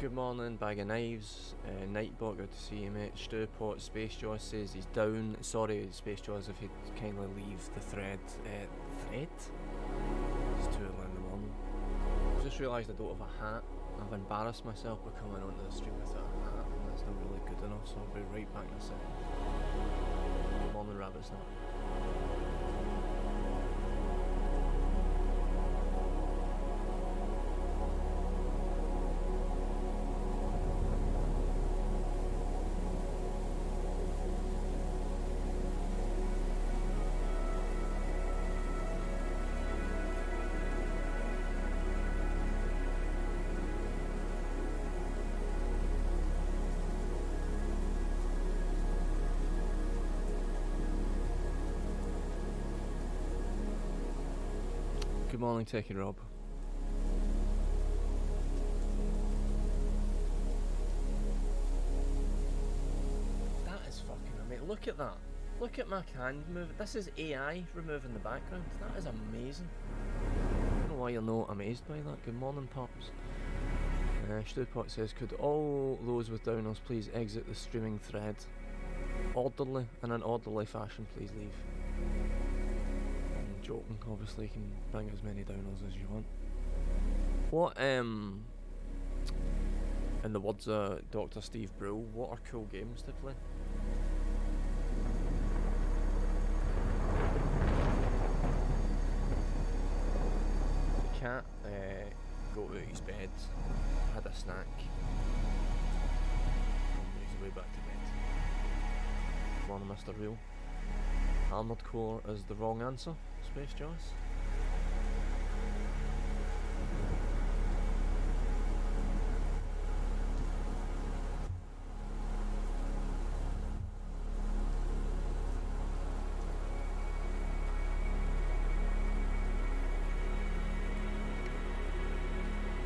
Good morning, Bag of Knives, Nightbot, good to see you mate. Stewpot, Space Jaws says he's down. Sorry Space Jaws if you'd kindly leave the thread. Thread? It's too early in the morning. I've just realised I don't have a hat. I've embarrassed myself by coming onto the stream without a hat and that's not really good enough, so I'll be right back in a second. Good morning, Rabbit Snap. Good morning, Techie Rob. That is fucking amazing. Look at that. Look at my hand move. This is AI removing the background. That is amazing. I don't know why you're not amazed by that. Good morning, Pops. Stewpot says, could all those with downers please exit the streaming thread? Orderly, in an orderly fashion, please leave. Joking, obviously you can bring as many downers as you want. What, in the words of Dr. Steve Brule, what are cool games to play? The cat got out of his bed, had a snack, and he's way back to bed. Morning, Mr. Real. Armored Core is the wrong answer. Space Jaws.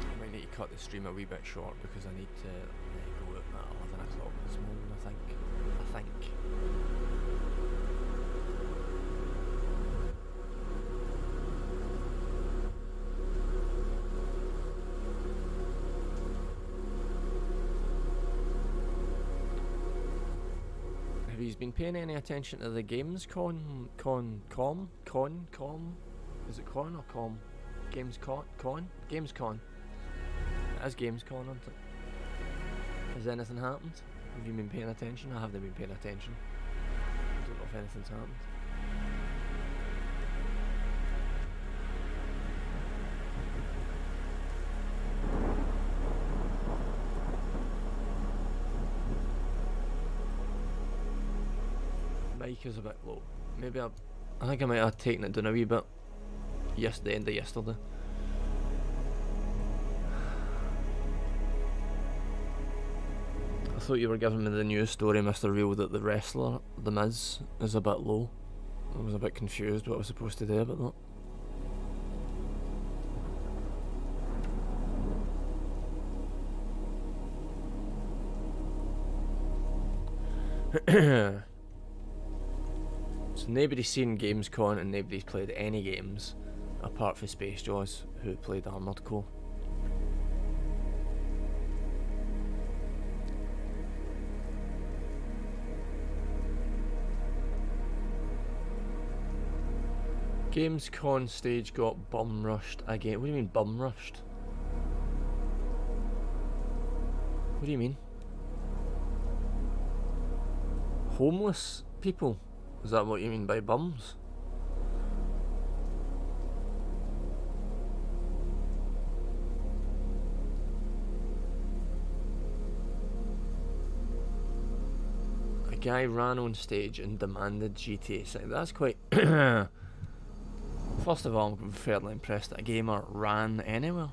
I might need to cut the stream a wee bit short because I need to go at 11 o'clock this morning, I think. He's been paying any attention to the Gamescom? Is it con or com? Gamescon? Gamescon. It is Gamescon, isn't it? Has anything happened? Have you been paying attention? I haven't been paying attention. I don't know if anything's happened. Mic is a bit low. Maybe I think I might have taken it down a wee bit. The end of yesterday. I thought you were giving me the news story, Mr. Real, that the wrestler, The Miz, is a bit low. I was a bit confused what I was supposed to do about that. So nobody's seen Gamescon and nobody's played any games apart from Space Jaws, who played Armored Core. Gamescon stage got bum rushed again. What do you mean bum rushed? What do you mean? Homeless people? Is that what you mean by bums? A guy ran on stage and demanded GTA 6. That's quite... First of all, I'm fairly impressed that a gamer ran anywhere,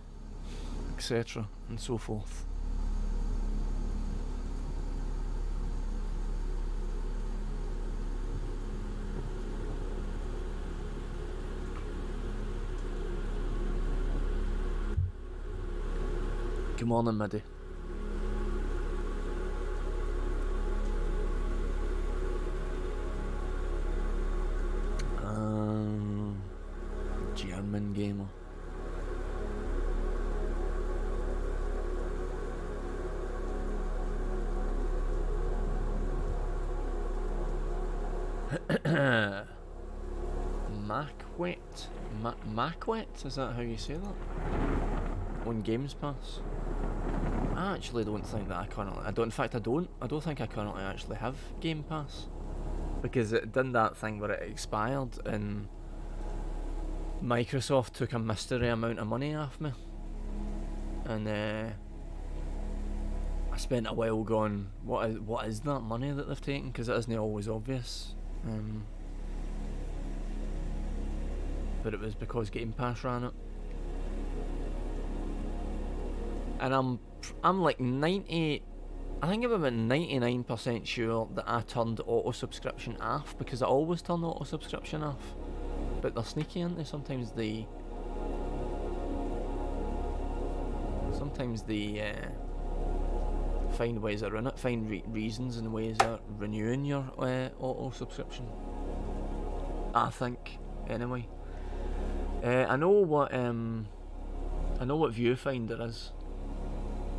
etc. and so forth. Good morning, Middy. German gamer. Macwet, is that how you say that? On Games Pass. I actually don't think that I currently. I don't think I currently actually have Game Pass, because it done that thing where it expired and Microsoft took a mystery amount of money off me, and I spent a while going, what is that money that they've taken? Because it isn't always obvious. But it was because Game Pass ran it, and I'm like 90. I think I'm about 99% sure that I turned auto subscription off, because I always turn auto subscription off. But they're sneaky, aren't they? Sometimes they find ways around it, find reasons and ways of renewing your auto subscription. I think, anyway. I know what Viewfinder is,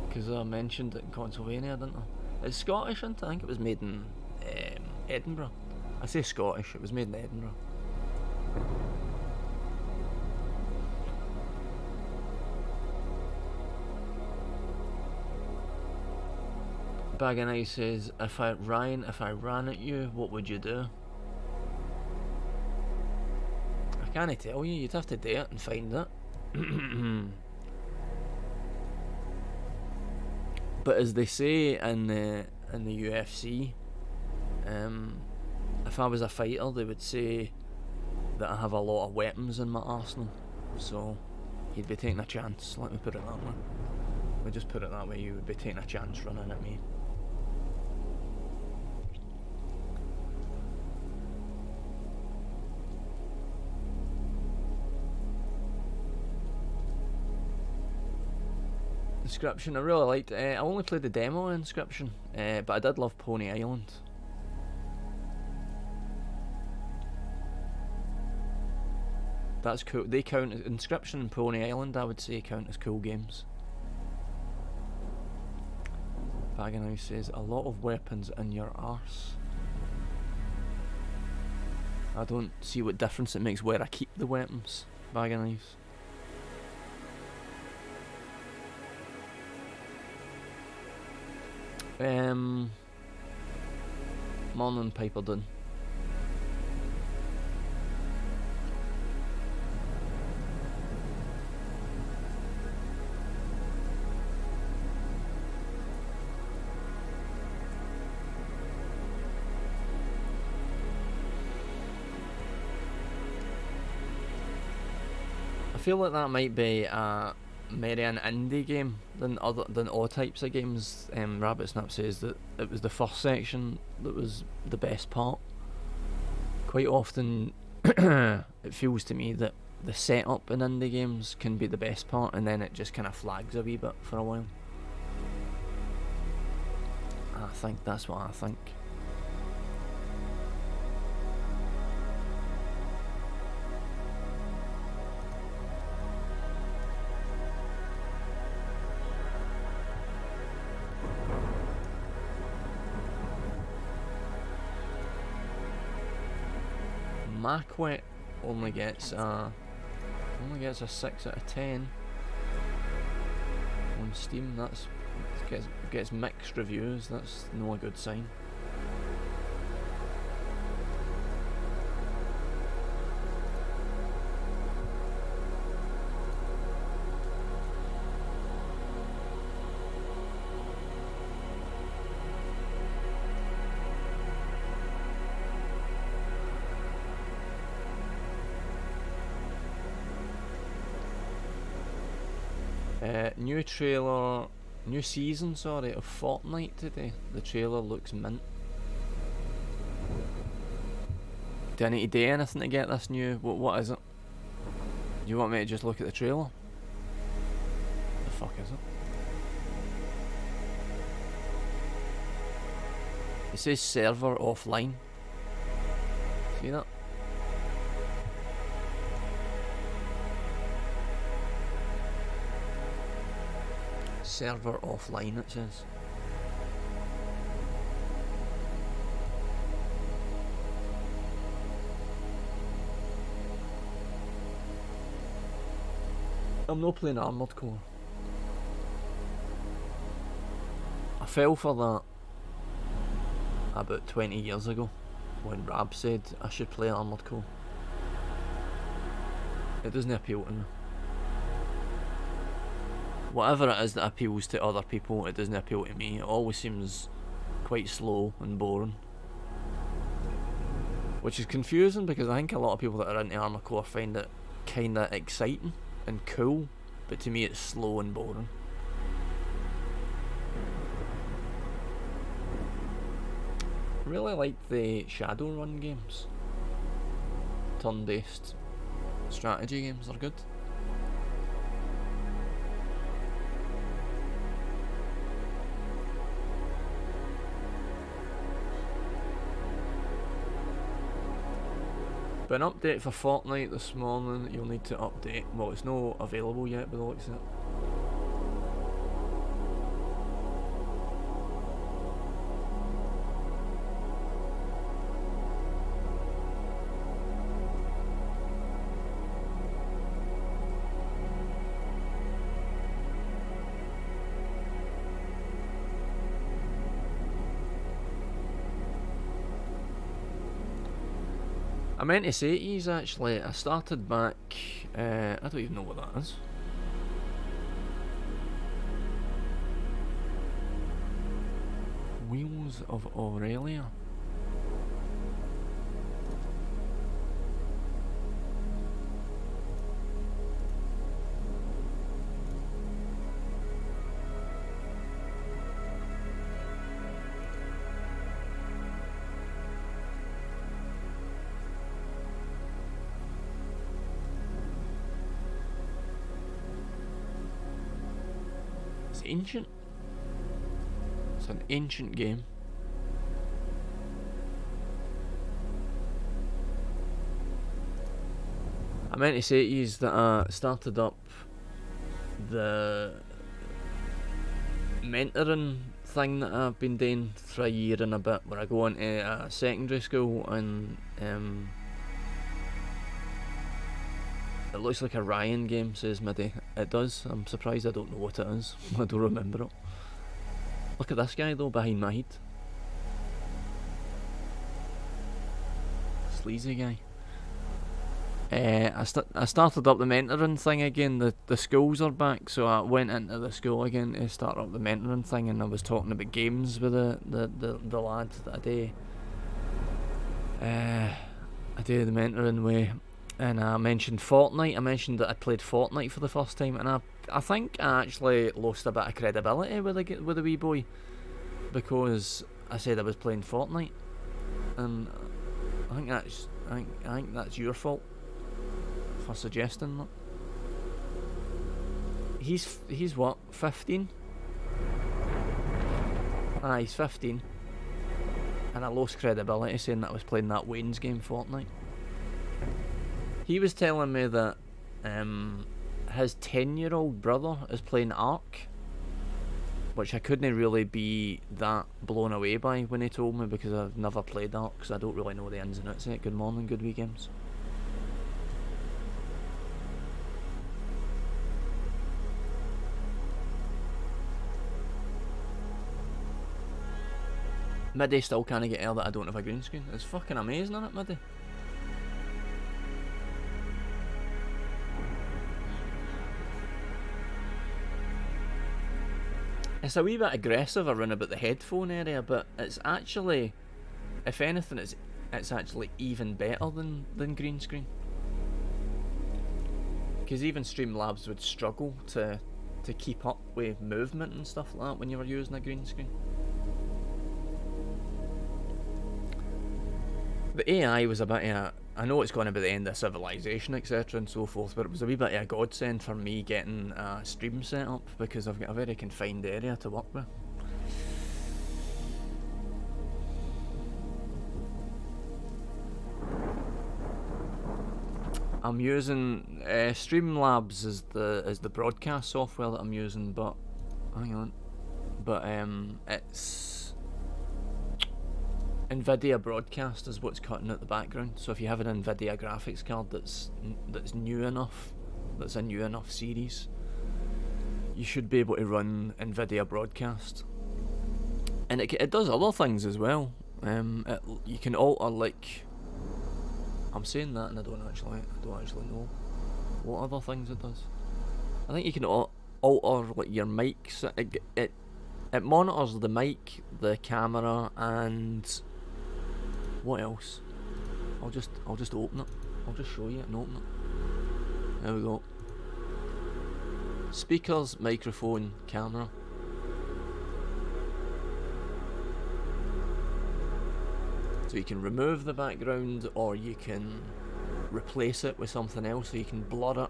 because I mentioned it in Consylvania, didn't I? It's Scottish, isn't it? I think it was made in Edinburgh. I say Scottish, it was made in Edinburgh. Bag of Ice says, if I ran at you, what would you do? I can't tell you, you'd have to do it and find it. But as they say in the UFC, if I was a fighter, they would say that I have a lot of weapons in my arsenal, so you'd be taking a chance. Let me put it that way. We just put it that way. You would be taking a chance running at me. Inscription, I really liked it. I only played the demo of Inscription, but I did love Pony Island. That's cool. They count as Inscription and Pony Island, I would say, count as cool games. Baganow says, a lot of weapons in your arse. I don't see what difference it makes where I keep the weapons, Baganow. Morning, Piper Dunn. I feel like that might be a merry an indie game than all types of games. Rabbit Snap says that it was the first section that was the best part. Quite often it feels to me that the setup in indie games can be the best part, and then it just kind of flags a wee bit for a while. I think that's what I think. Macwet only gets a 6 out of 10 on Steam. That's gets mixed reviews. That's not a good sign. New season of Fortnite today. The trailer looks mint. Do I need to do anything to get this new? What is it? Do you want me to just look at the trailer? The fuck is it? It says server offline. See that? Server offline, it says. I'm not playing Armored Core. I fell for that about 20 years ago when Rab said I should play Armored Core. It doesn't appeal to me. Whatever it is that appeals to other people, it doesn't appeal to me. It always seems quite slow and boring. Which is confusing because I think a lot of people that are into Armored Core find it kinda exciting and cool, but to me it's slow and boring. I really like the Shadowrun games. Turn-based strategy games are good. An update for Fortnite this morning. You'll need to update. Well, it's not available yet by the looks of it. I meant to say to yous actually, I started back, I don't even know what that is. Wheels of Aurelia. Ancient. It's an ancient game. I meant to say to you that I started up the mentoring thing that I've been doing for a year and a bit, where I go into a secondary school and it looks like a Ryan game, says Middy. It does. I'm surprised I don't know what it is. I don't remember it. Look at this guy though behind my head. Sleazy guy. I started up the mentoring thing again. The schools are back, so I went into the school again to start up the mentoring thing, and I was talking about games with the lad that I do the mentoring with. And I mentioned Fortnite. I mentioned that I played Fortnite for the first time, and I think I actually lost a bit of credibility with the wee boy because I said I was playing Fortnite, and I think that's your fault for suggesting that. He's what, 15? He's 15, and I lost credibility saying that I was playing that Wayne's game Fortnite. He was telling me that his 10-year-old brother is playing Ark, which I couldn't really be that blown away by when he told me, because I've never played Ark, because I don't really know the ins and outs of it. Good morning, good wee games. Midday still can't get air that I don't have a green screen. It's fucking amazing, isn't it, Midday? It's a wee bit aggressive around about the headphone area, but it's actually, if anything, it's actually even better than green screen. Because even Streamlabs would struggle to keep up with movement and stuff like that when you were using a green screen. The AI was a bit of I know it's going to be the end of civilization, etc. and so forth, but it was a wee bit of a godsend for me getting a stream set up, because I've got a very confined area to work with. I'm using Streamlabs as the broadcast software that I'm using, but hang on, but it's NVIDIA Broadcast is what's cutting out the background. So if you have an NVIDIA graphics card that's new enough that's a new enough series, you should be able to run NVIDIA Broadcast. And it does other things as well. You can alter, like, I'm saying that and I don't actually know what other things it does. I think you can alter like your mics. It monitors the mic, the camera, and what else? I'll just open it. I'll just show you and open it. There we go. Speakers, microphone, camera. So you can remove the background, or you can replace it with something else, so you can blur it.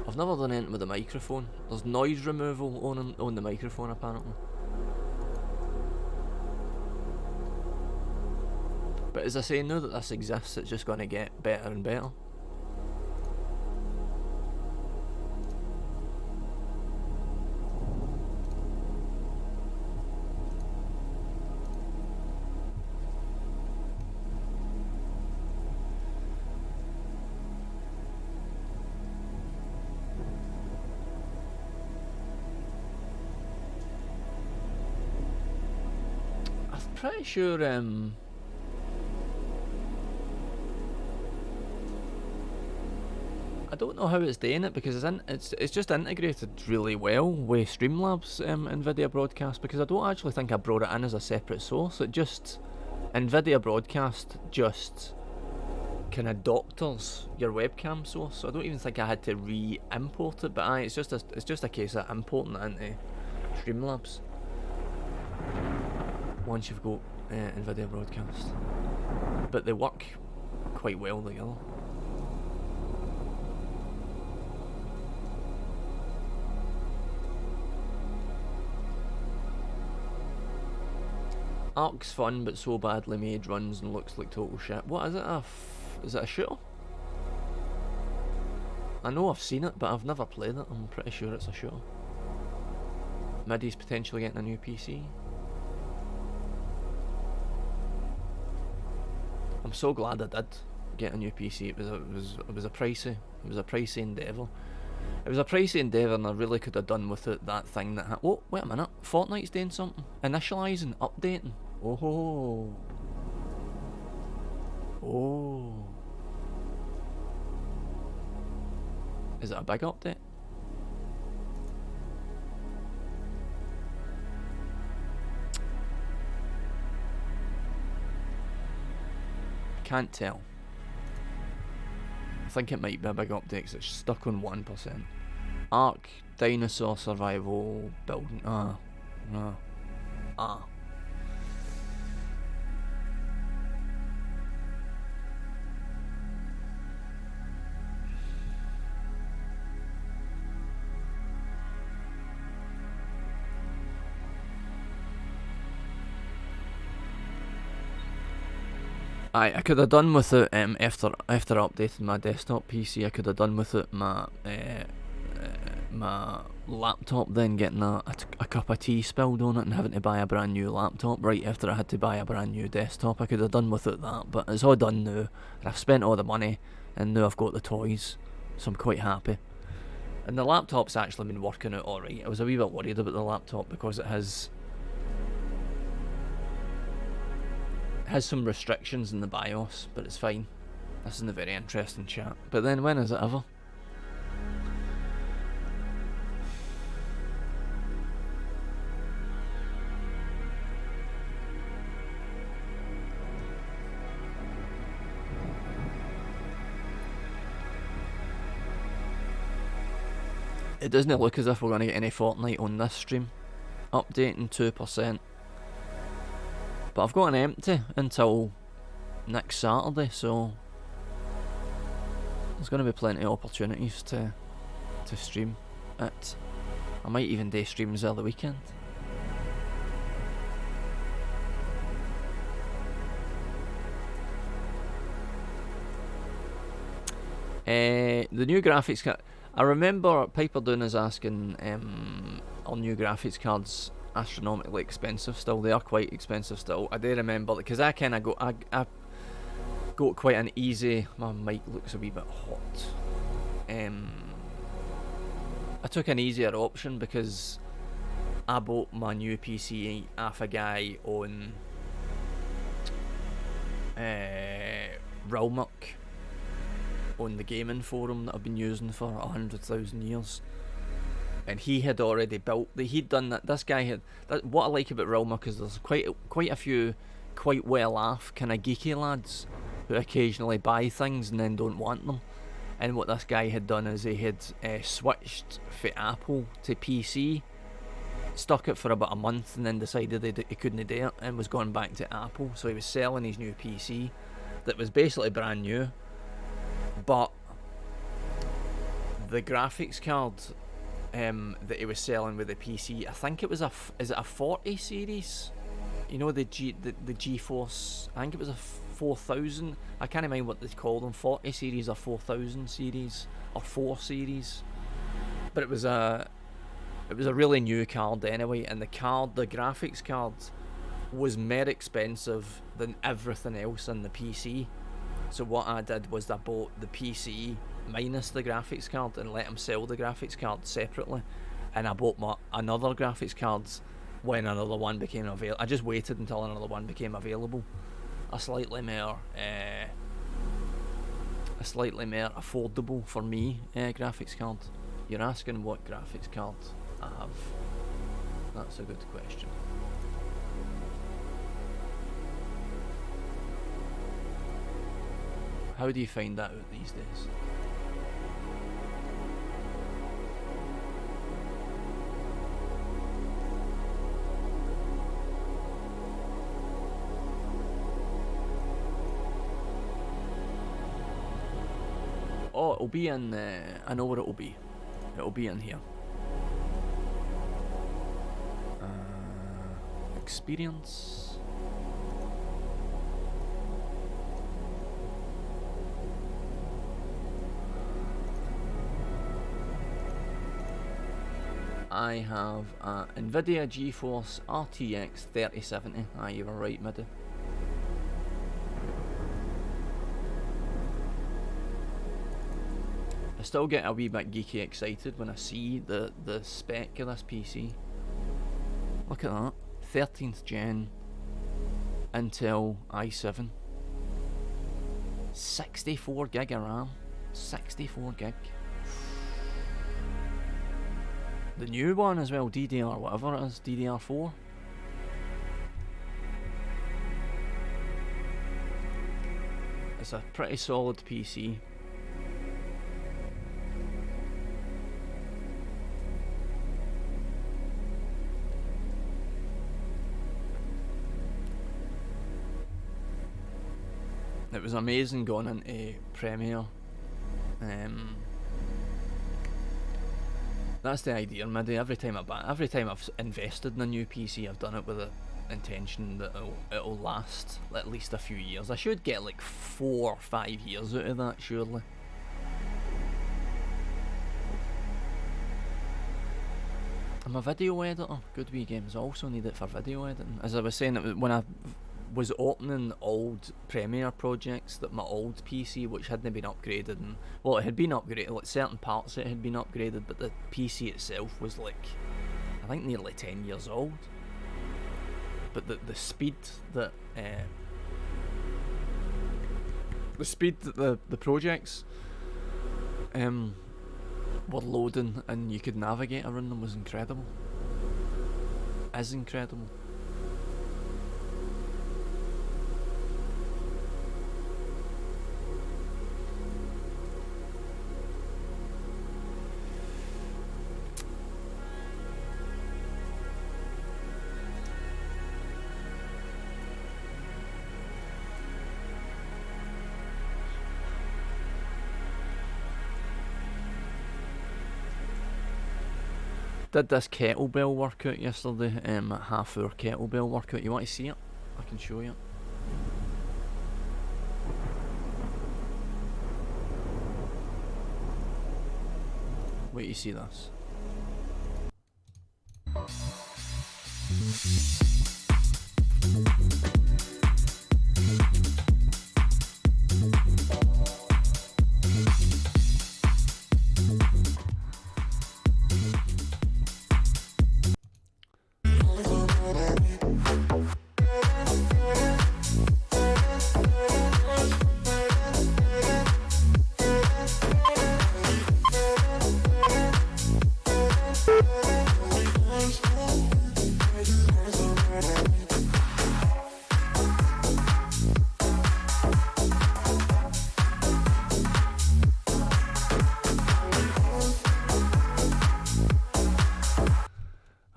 I've never done anything with the microphone. There's noise removal on the microphone apparently. But as I say, now that this exists, it's just going to get better and better. I'm pretty sure I don't know how it's doing it, because it's just integrated really well with Streamlabs NVIDIA Broadcast, because I don't actually think I brought it in as a separate source. It just, NVIDIA Broadcast just kind of doctors your webcam source, so I don't even think I had to re-import it. But it's just a case of importing it into Streamlabs once you've got NVIDIA Broadcast. But they work quite well together. Ark's fun, but so badly made, runs and looks like total shit. What is it? Is it a shooter? I know I've seen it, but I've never played it. I'm pretty sure it's a shooter. Midi's potentially getting a new PC. I'm so glad I did get a new PC. It was a pricey endeavour. It was a pricey endeavour, and I really could have done with it that thing that oh, wait a minute, Fortnite's doing something. Initialising, updating. Oh. Oh. Is it a big update? Can't tell. I think it might be a big update because it's stuck on 1%. Ark, dinosaur survival, building. I could have done with it after updating my desktop PC. I could have done with it my laptop, then getting a cup of tea spilled on it and having to buy a brand new laptop right after I had to buy a brand new desktop. I could have done with it that, but it's all done now, and I've spent all the money, and now I've got the toys, so I'm quite happy. And the laptop's actually been working out alright. I was a wee bit worried about the laptop because it has some restrictions in the BIOS, but it's fine. This isn't a very interesting chat. But then, when is it ever? It doesn't look as if we're going to get any Fortnite on this stream. Updating 2%. But I've got an empty until next Saturday, so there's going to be plenty of opportunities to stream it. I might even do streams over the weekend. The new graphics card. I remember Piper Doon is asking, are new graphics cards astronomically expensive still? They are quite expensive still. I do remember, because I kind of go, got quite an easy. My mic looks a wee bit hot. I took an easier option because I bought my new PC off a guy on Realmuck, on the gaming forum that I've been using for 100,000 years. And he had already built. He'd done that. This guy had. What I like about Realmuck is there's quite a few quite well off kind of geeky lads who occasionally buy things and then don't want them. And what this guy had done is he had switched from Apple to PC, stuck it for about a month, and then decided he couldn't do it and was going back to Apple. So he was selling his new PC that was basically brand new, but the graphics card that he was selling with the PC, I think it was is it a 40 series? You know, the GeForce, I think it was a 4000. I can't remember what they call them, 40 series or 4000 series or 4 series. But it was a really new card anyway, and the graphics card was more expensive than everything else in the PC. So what I did was I bought the PC minus the graphics card and let him sell the graphics card separately, and I bought another graphics card when another one became available. I just waited until another one became available. A slightly more affordable for me graphics card. You're asking what graphics card I have. That's a good question. How do you find that out these days? Oh, it'll be in. I know where it'll be. It'll be in here. Experience. I have a Nvidia GeForce RTX 3070. You were right, Middy. I still get a wee bit geeky excited when I see the spec of this PC. Look at that. 13th gen Intel i7. 64 gig of RAM. 64 gig. The new one as well, DDR whatever it is, DDR4. It's a pretty solid PC. It was amazing going into Premiere. That's the idea, Middy. Every time I've invested in a new PC, I've done it with the intention that it'll last at least a few years. I should get like 4 or 5 years out of that, surely. I'm a video editor. Good wee games also need it for video editing. As I was saying, when I was opening old Premiere projects that my old PC, which hadn't been upgraded, and well, it had been upgraded, like certain parts of it had been upgraded, but the PC itself was like, I think nearly 10 years old. But the speed that the projects were loading and you could navigate around them was incredible. Is incredible. Did this kettlebell workout yesterday, half-hour kettlebell workout. You want to see it? I can show you. Wait, you see this?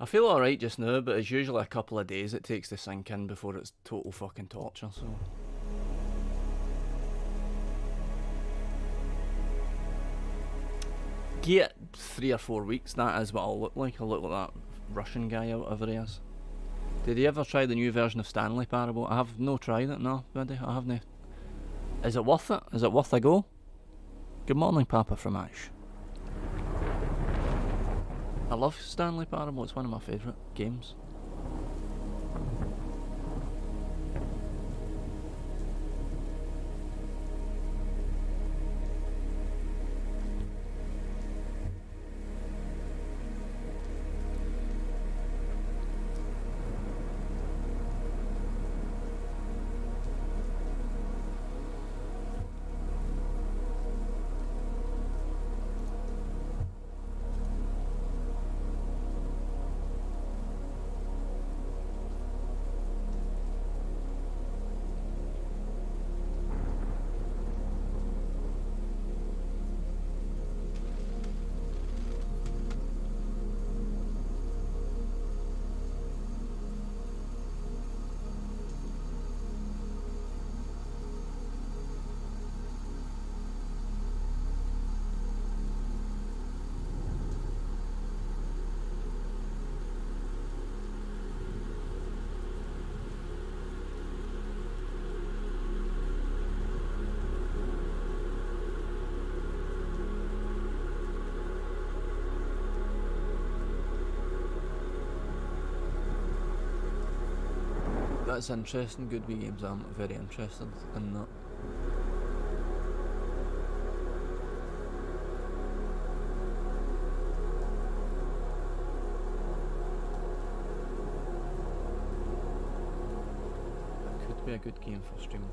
I feel alright just now, but it's usually a couple of days it takes to sink in before it's total fucking torture, so... Give it 3 or 4 weeks, that is what I'll look like. I'll look like that Russian guy or whatever he is. Did you ever try the new version of Stanley Parable? I have no tried it, no, buddy, I haven't. Is it worth it? Is it worth a go? Good morning, Papa Fromage. I love Stanley Parable, it's one of my favourite games. That's interesting, good wee games. I'm very interested in that. It could be a good game for stream.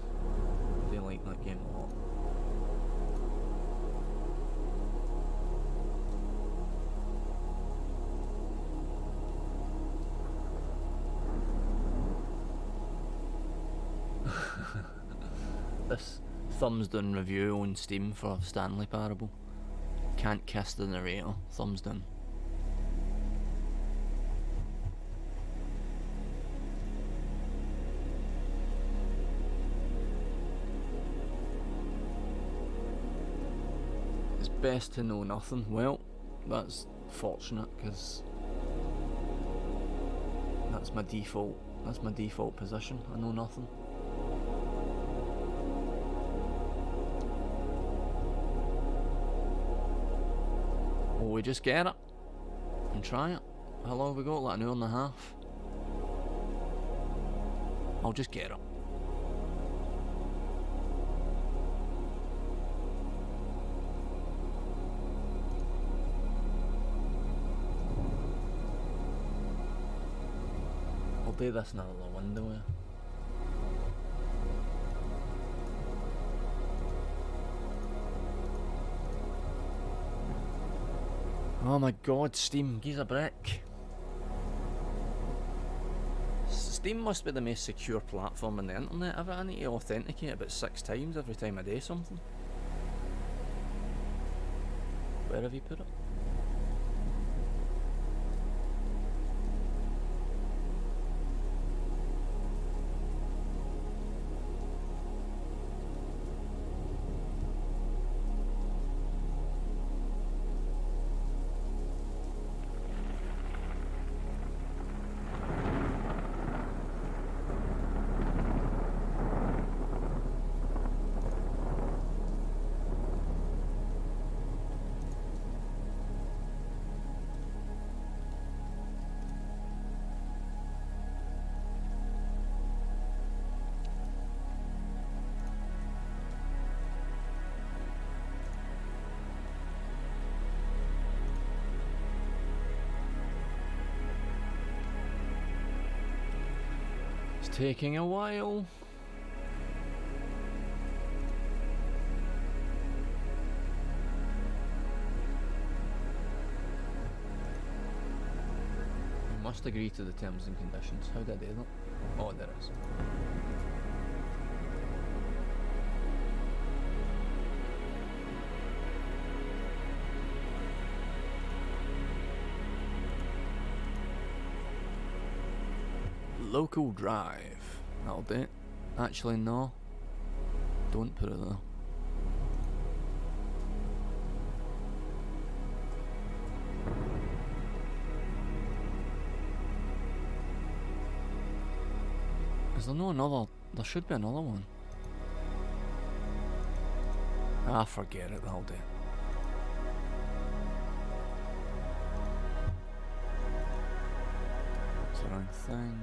I do like that game a lot. This thumbs down review on Steam for Stanley Parable. Can't kiss the narrator. Thumbs down. It's best to know nothing. Well, that's fortunate because that's my default position. I know nothing. Will we just get it and try it? How long have we got? Like an hour and a half? I'll just get it. I'll do this in another window here. Oh my god, Steam, gives a brick. Steam must be the most secure platform on the internet ever. I need to authenticate about 6 times every time I do something. Where have you put it? It's taking a while. You must agree to the terms and conditions. How did I do that? Oh, there is. Local drive. That'll do it. Actually, no. Don't put it there. Is there no another? There should be another one. Ah, forget it, that'll do. It's the wrong thing.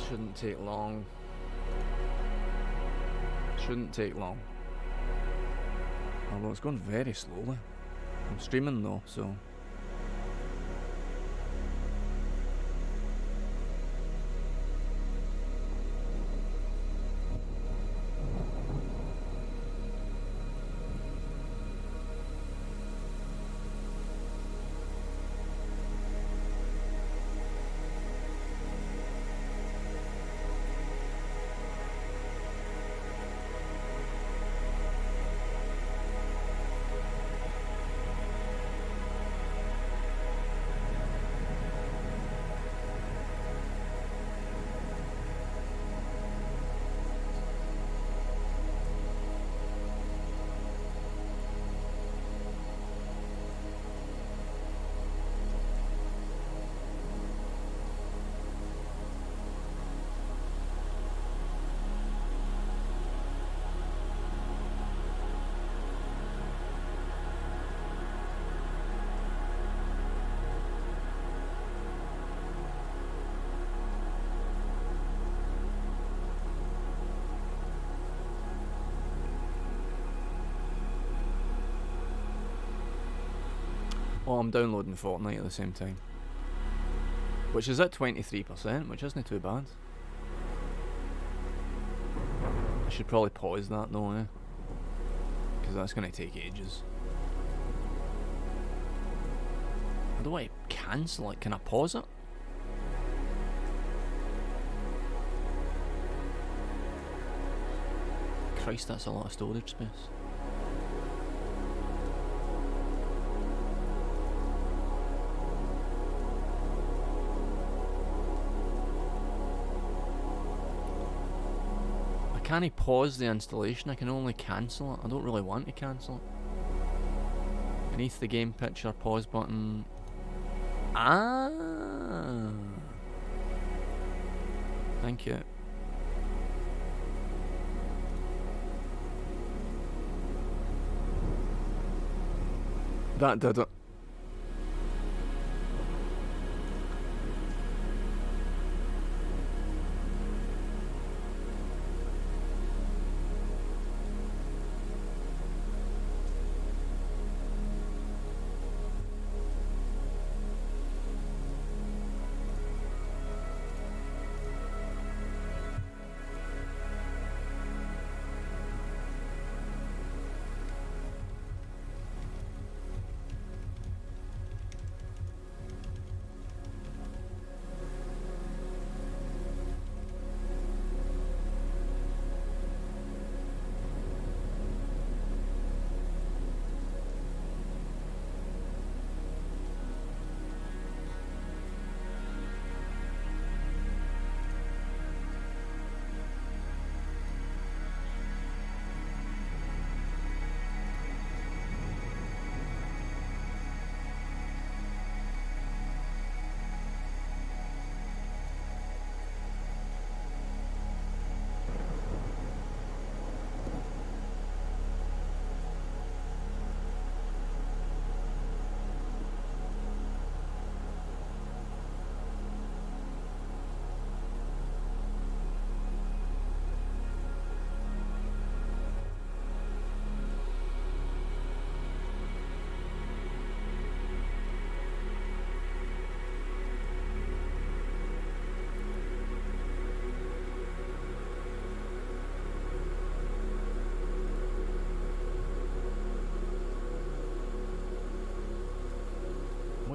Shouldn't take long. Shouldn't take long. Although it's going very slowly. I'm streaming though, so. Oh, I'm downloading Fortnite at the same time. Which is at 23%, which isn't too bad. I should probably pause that though, eh? Because that's going to take ages. How do I cancel it? Can I pause it? Christ, that's a lot of storage space. Can I pause the installation? I can only cancel it. I don't really want to cancel it. Beneath the game picture, pause button. Ah! Thank you. That did it.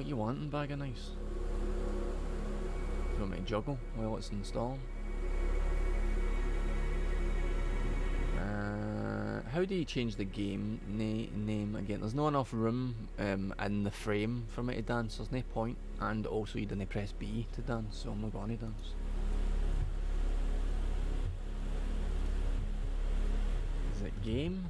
What you want in Bag of Nice? You want me to juggle while it's installing? How do you change the game name again? There's not enough room in the frame for me to dance. There's no point, and also you didn't press B to dance, so I'm not going to dance. Is it game?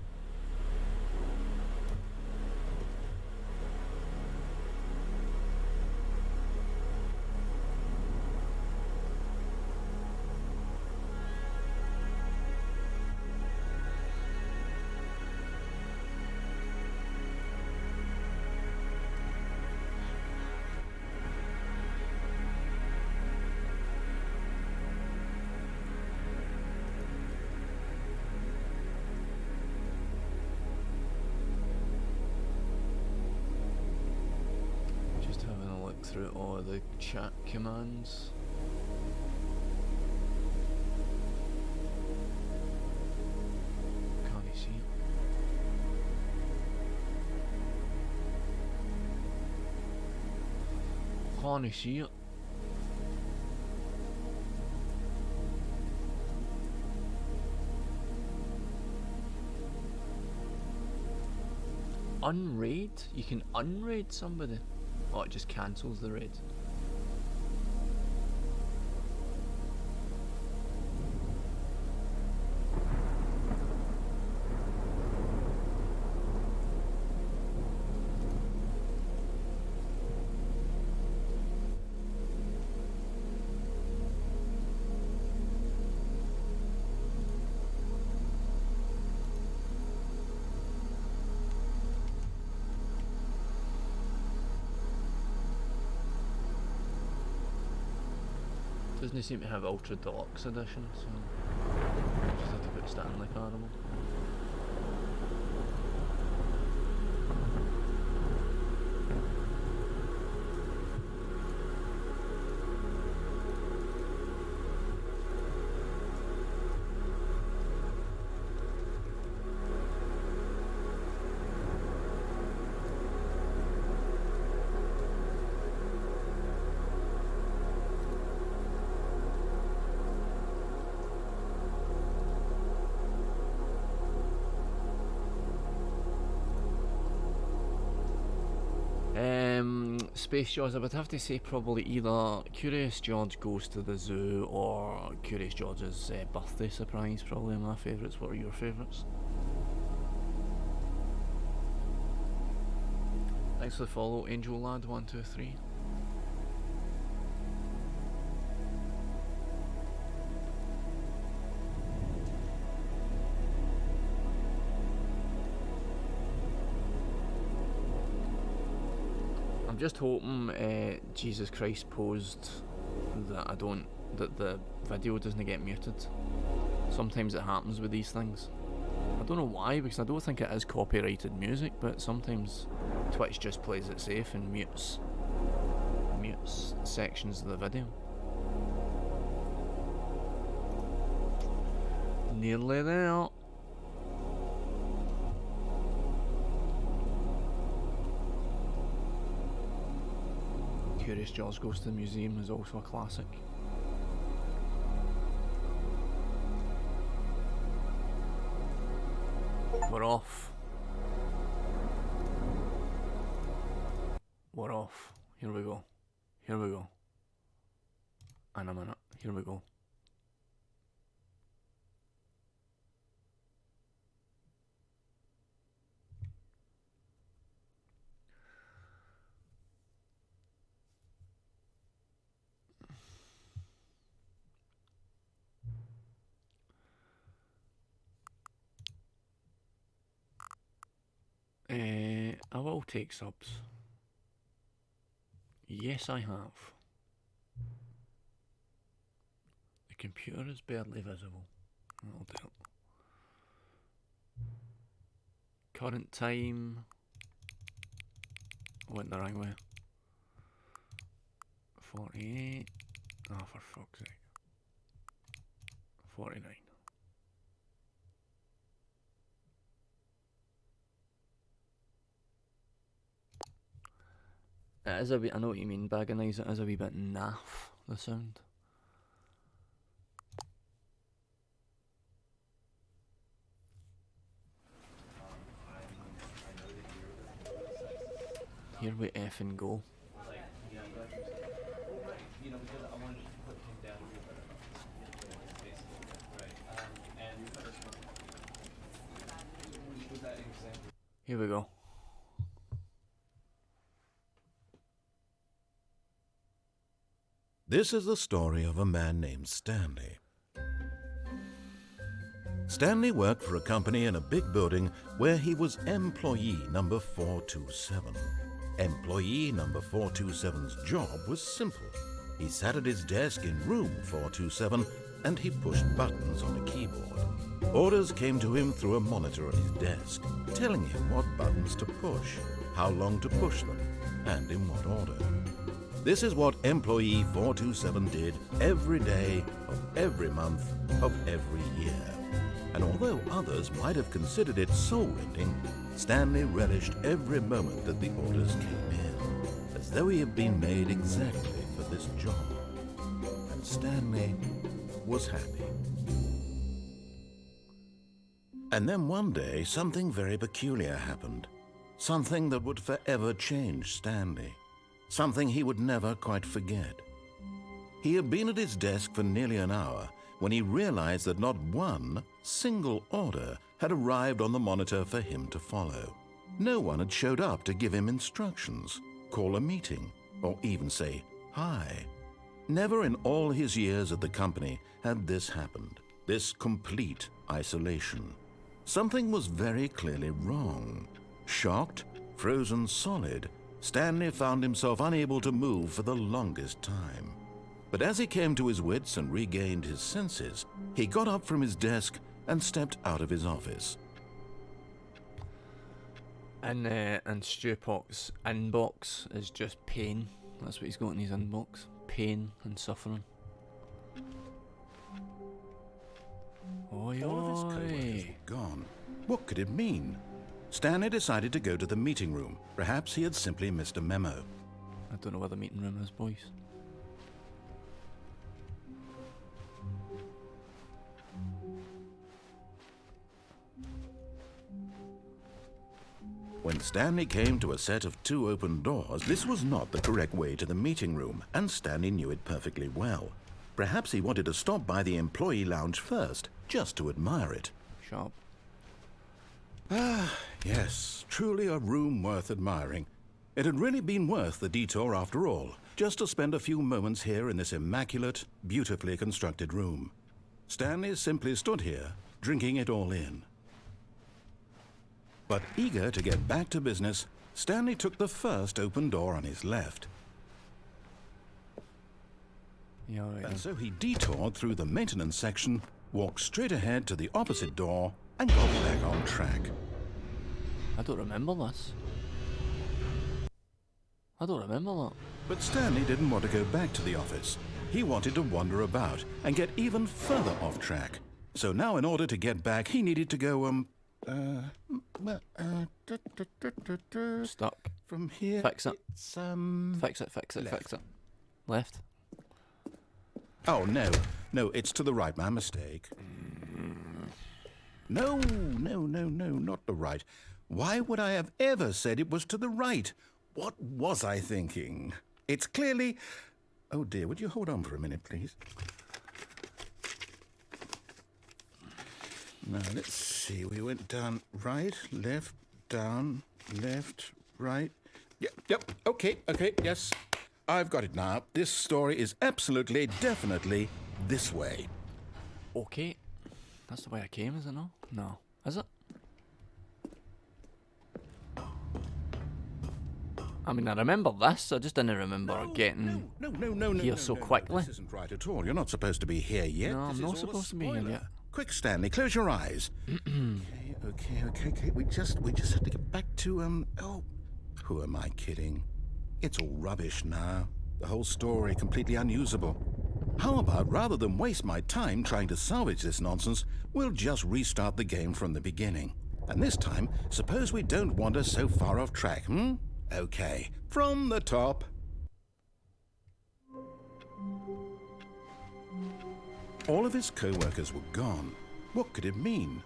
Through all the chat commands. Can't you see it? Can't you see it? Unraid? You can unraid somebody? Oh, it just cancels the raid. Doesn't seem to have Ultra Deluxe Edition, so I just have to put Stanley Parable. Space Jaws, I would have to say probably either Curious George Goes to the Zoo or Curious George's birthday surprise, probably my favourites. What are your favourites? Thanks for the follow, Angel Lad 123. Just hoping Jesus Christ posed that that the video doesn't get muted. Sometimes it happens with these things. I don't know why, because I don't think it is copyrighted music, but sometimes Twitch just plays it safe and mutes sections of the video. Nearly there. Curious George Goes to the Museum is also a classic. We're off. We're off. Here we go. Here we go. In a minute. Here we go. I will take subs. Yes, I have. The computer is barely visible. That'll do it. Current time. I went the right way. 48. Oh, for fuck's sake. 49. It is a wee, I know what you mean, Bag of Knives, it is a wee bit naff, the sound. Here we effing go. Here we go. This is the story of a man named Stanley. Stanley worked for a company in a big building where he was employee number 427. Employee number 427's job was simple. He sat at his desk in room 427 and he pushed buttons on a keyboard. Orders came to him through a monitor on his desk, telling him what buttons to push, how long to push them, and in what order. This is what employee 427 did every day of every month of every year. And although others might have considered it soul-rending, Stanley relished every moment that the orders came in, as though he had been made exactly for this job. And Stanley was happy. And then one day, something very peculiar happened. Something that would forever change Stanley. Something he would never quite forget. He had been at his desk for nearly an hour when he realized that not one single order had arrived on the monitor for him to follow. No one had showed up to give him instructions, call a meeting, or even say hi. Never in all his years at the company had this happened, this complete isolation. Something was very clearly wrong. Shocked, frozen solid, Stanley found himself unable to move for the longest time. But as he came to his wits and regained his senses, he got up from his desk and stepped out of his office. And Stu Pock's inbox is just pain. That's what he's got in his inbox. Pain and suffering. Oi, All of his coworkers oi. were gone. What could it mean? Stanley decided to go to the meeting room. Perhaps he had simply missed a memo. I don't know where the meeting room is, boys. When Stanley came to a set of 2 open doors, this was not the correct way to the meeting room, and Stanley knew it perfectly well. Perhaps he wanted to stop by the employee lounge first, just to admire it. Sharp. Ah, yes, truly a room worth admiring. It had really been worth the detour after all, just to spend a few moments here in this immaculate, beautifully constructed room. Stanley simply stood here, drinking it all in. But eager to get back to business, Stanley took the first open door on his left. Yeah, alright. And so he detoured through the maintenance section, walked straight ahead to the opposite door, and got back on track. I don't remember this. I don't remember that. But Stanley didn't want to go back to the office. He wanted to wander about and get even further off track. So now in order to get back, he needed to go, Stuck. from here. Fix it. It's, Fix it, fix it, left. fix it. Left. Oh, no, it's to the right, my mistake. No, not the right. Why would I have ever said it was to the right? What was I thinking? It's clearly... Oh dear, would you hold on for a minute, please? Now, let's see. We went down right, left, down, left, right. Yep, okay, yes. I've got it now. This story is absolutely, definitely this way. Okay. That's the way I came, is it not? No. Is it? I mean, I remember this. I just didn't remember getting No, here so quickly. This isn't right at all. You're not supposed to be here yet. No, This I'm is not all a supposed to be here spoiler. yet. Quick, Stanley, close your eyes. Okay. We just have to get back to, oh, who am I kidding? It's all rubbish now. The whole story completely unusable. How about, rather than waste my time trying to salvage this nonsense, we'll just restart the game from the beginning. And this time, suppose we don't wander so far off track, Okay, from the top. All of his co-workers were gone. What could it mean?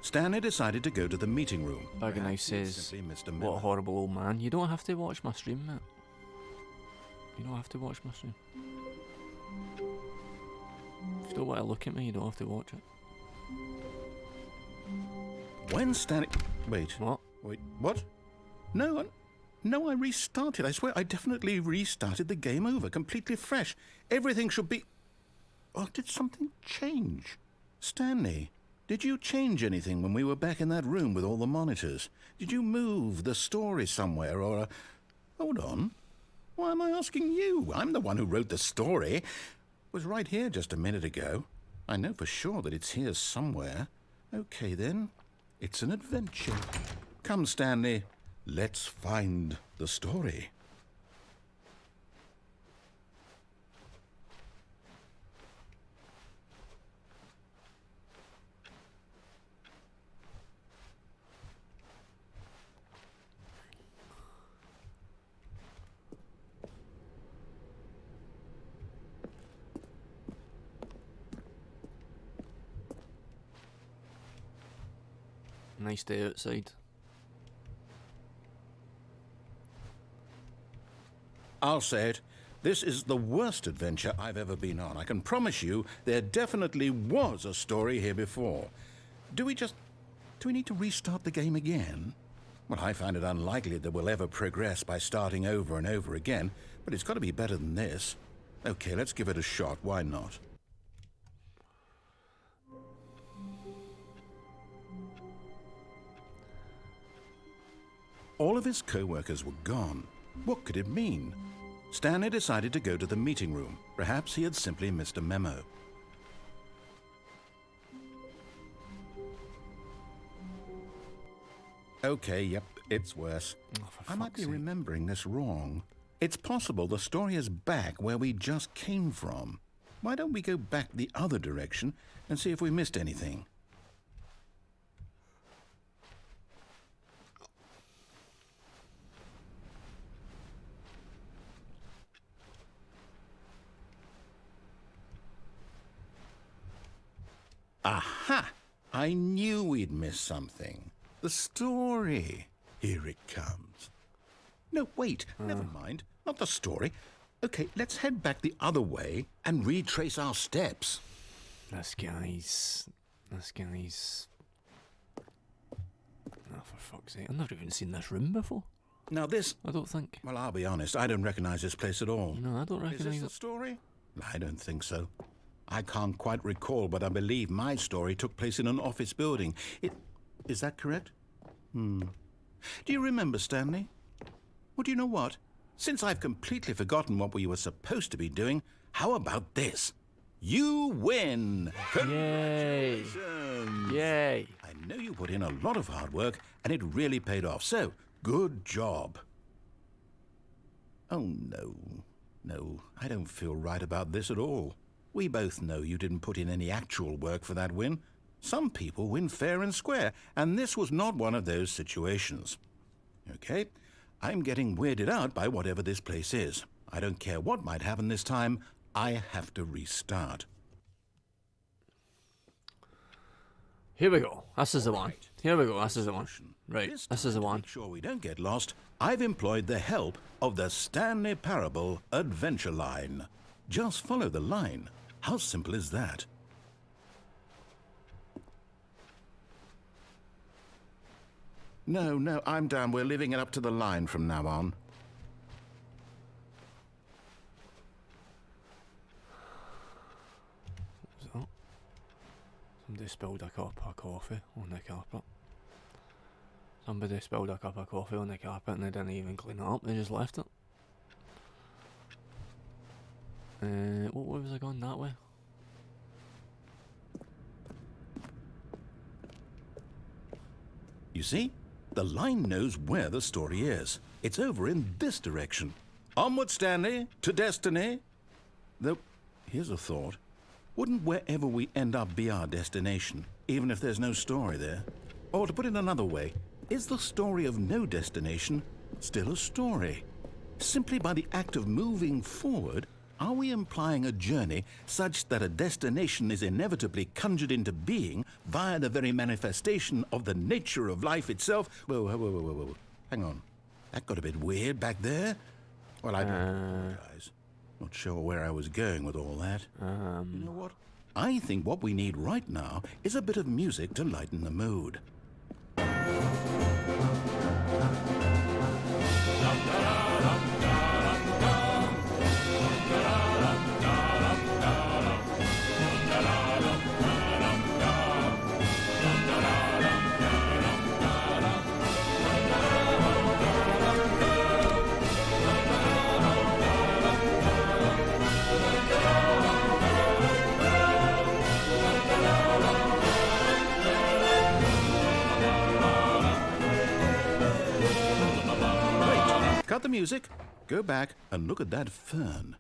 Stanley decided to go to the meeting room. Bag of Knife says, what a horrible old man. You don't have to watch my stream, mate. You don't have to watch my stream. If you don't want to look at me, you don't have to watch it. When Stanley... Wait. What? Wait, what? No, I restarted. I swear, I definitely restarted the game over, completely fresh. Everything should be... Oh, did something change? Stanley, did you change anything when we were back in that room with all the monitors? Did you move the story somewhere or... Hold on. Why am I asking you? I'm the one who wrote the story. It was right here just a minute ago. I know for sure that it's here somewhere. Okay, then. It's an adventure. Come, Stanley. Let's find the story. Nice day outside. I'll say it. This is the worst adventure I've ever been on. I can promise you there definitely was a story here before. Do we need to restart the game again? Well, I find it unlikely that we'll ever progress by starting over and over again, but it's got to be better than this. Okay, let's give it a shot. Why not? All of his co-workers were gone. What could it mean? Stanley decided to go to the meeting room. Perhaps he had simply missed a memo. Okay, yep, it's worse. I might be remembering this wrong. It's possible the story is back where we just came from. Why don't we go back the other direction and see if we missed anything? Aha! I knew we'd missed something. The story. Here it comes. No, wait, never mind. Not the story. Okay, let's head back the other way and retrace our steps. This guy's... Oh, for fuck's sake. I've never even seen this room before. Now this... I don't think. Well, I'll be honest, I don't recognize this place at all. No, I don't recognise it. Is this the story? I don't think so. I can't quite recall, but I believe my story took place in an office building. Is that correct? Do you remember, Stanley? Well, do you know what? Since I've completely forgotten what we were supposed to be doing, how about this? You win! Yay! Yay! I know you put in a lot of hard work, and it really paid off, so good job. Oh, no. No, I don't feel right about this at all. We both know you didn't put in any actual work for that win. Some people win fair and square, and this was not one of those situations. Okay, I'm getting weirded out by whatever this place is. I don't care what might happen this time. I have to restart. Here we go. This is the one. Here we go. This is the one. Right. This is the one. To make sure we don't get lost, I've employed the help of the Stanley Parable Adventure Line. Just follow the line. How simple is that? No, I'm down. We're leaving it up to the line from now on. What was that? Somebody spilled a cup of coffee on the carpet. Somebody spilled a cup of coffee on the carpet and they didn't even clean it up. They just left it. What way was I going? That way? You see? The line knows where the story is. It's over in this direction. Onward, Stanley, to destiny. Though, here's a thought. Wouldn't wherever we end up be our destination, even if there's no story there? Or to put it another way, is the story of no destination still a story. Simply by the act of moving forward, are we implying a journey such that a destination is inevitably conjured into being via the very manifestation of the nature of life itself? Whoa. Hang on. That got a bit weird back there. Well, I don't apologize. Not sure where I was going with all that. You know what? I think what we need right now is a bit of music to lighten the mood. Cut the music, go back and look at that fern.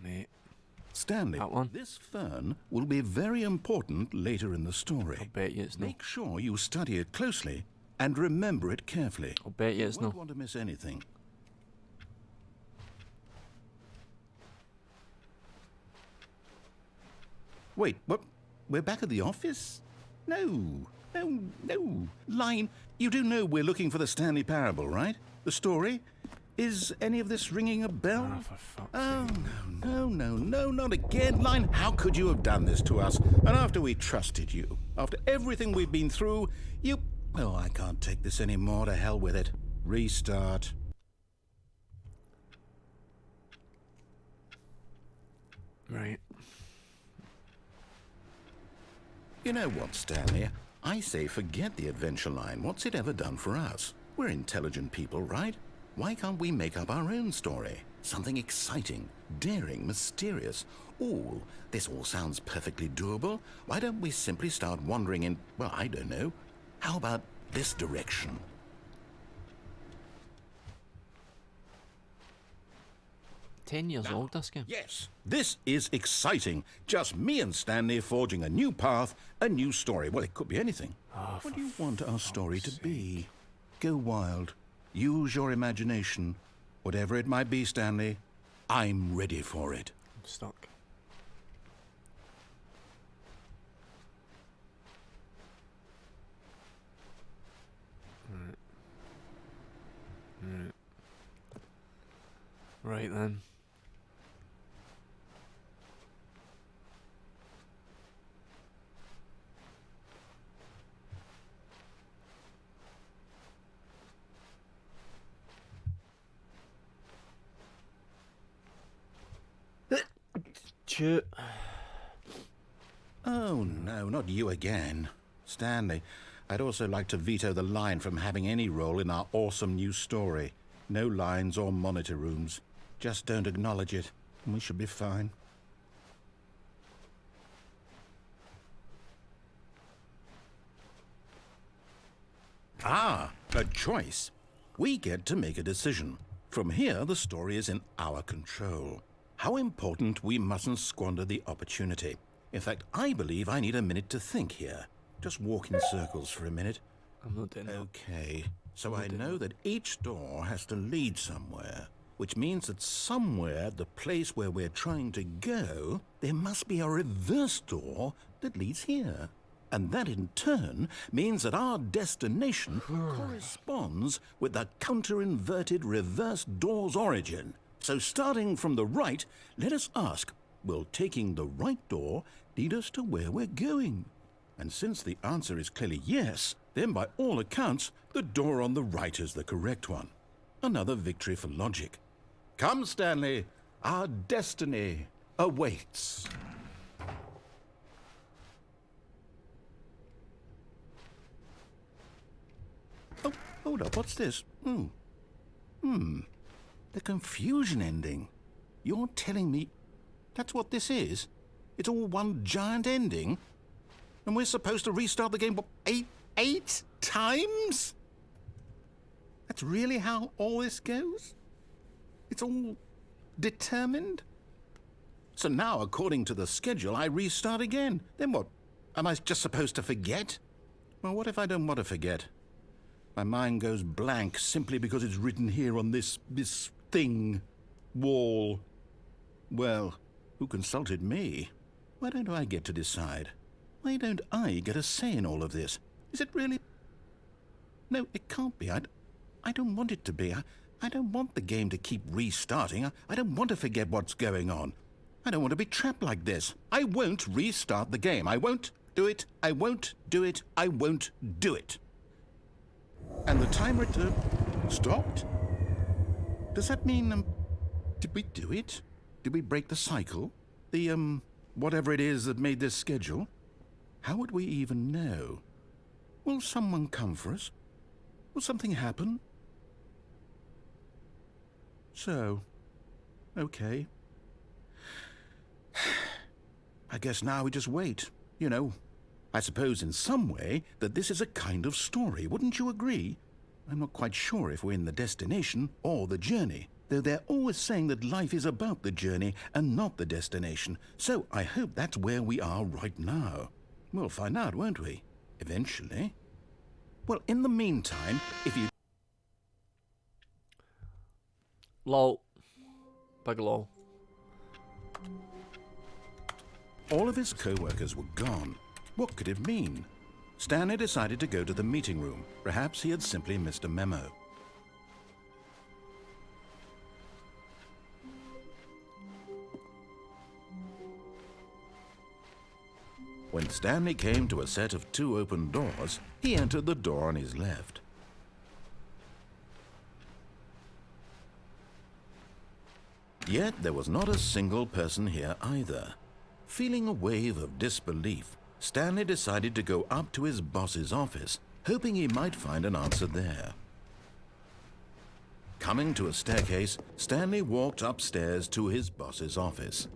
Mate. Stanley, That one? this fern will be very important later in the story. I'll bet you it's no. Make sure you study it closely and remember it carefully. I'll bet you it's You no. won't want to miss anything. Wait, what? We're back at the office? No. Line, you do know we're looking for the Stanley Parable, right? The story? Is any of this ringing a bell? Oh, for fuck's Oh, sake. no, not again. Line, how could you have done this to us? And after we trusted you, after everything we've been through, you... Oh, I can't take this anymore. To hell with it. Restart. Right. You know what, Stanley? I say forget the adventure line. What's it ever done for us? We're intelligent people, right? Why can't we make up our own story? Something exciting, daring, mysterious. Ooh, this all sounds perfectly doable. Why don't we simply start wandering in, well, I don't know. How about this direction? $10 old, this game. Yes, this is exciting. Just me and Stanley forging a new path, a new story. Well, it could be anything. What do you want our story to be? Go wild. Use your imagination. Whatever it might be, Stanley, I'm ready for it. I'm stuck. Right then. Shoot. Oh, no, not you again. Stanley, I'd also like to veto the line from having any role in our awesome new story. No lines or monitor rooms. Just don't acknowledge it, and we should be fine. Ah, a choice. We get to make a decision. From here, the story is in our control. How important we mustn't squander the opportunity. In fact, I believe I need a minute to think here. Just walk in circles for a minute. I'm not doing that. Okay, so I know that each door has to lead somewhere, which means that somewhere, the place where we're trying to go, there must be a reverse door that leads here. And that in turn means that our destination corresponds with the counter-inverted reverse door's origin. So starting from the right, let us ask, will taking the right door lead us to where we're going? And since the answer is clearly yes, then by all accounts, the door on the right is the correct one. Another victory for logic. Come, Stanley, our destiny awaits. Oh, hold up, what's this? The confusion ending. You're telling me that's what this is? It's all one giant ending? And we're supposed to restart the game, what, eight times? That's really how all this goes? It's all determined? So now, according to the schedule, I restart again. Then what? Am I just supposed to forget? Well, what if I don't want to forget? My mind goes blank simply because it's written here on this thing. Wall. Well, who consulted me? Why don't I get to decide? Why don't I get a say in all of this? Is it really... No, it can't be. I don't want it to be. I don't want the game to keep restarting. I don't want to forget what's going on. I don't want to be trapped like this. I won't restart the game. I won't do it. I won't do it. I won't do it. And the timer stopped? Does that mean, did we do it? Did we break the cycle? The, whatever it is that made this schedule? How would we even know? Will someone come for us? Will something happen? So, okay. I guess now we just wait, you know. I suppose in some way that this is a kind of story, wouldn't you agree? I'm not quite sure if we're in the destination or the journey, though they're always saying that life is about the journey and not the destination, so I hope that's where we are right now. We'll find out, won't we? Eventually. Well, in the meantime, if you... Lol. Big lol. All of his co-workers were gone. What could it mean? Stanley decided to go to the meeting room. Perhaps he had simply missed a memo. When Stanley came to a set of 2 open doors, he entered the door on his left. Yet there was not a single person here either. Feeling a wave of disbelief, Stanley decided to go up to his boss's office, hoping he might find an answer there. Coming to a staircase, Stanley walked upstairs to his boss's office.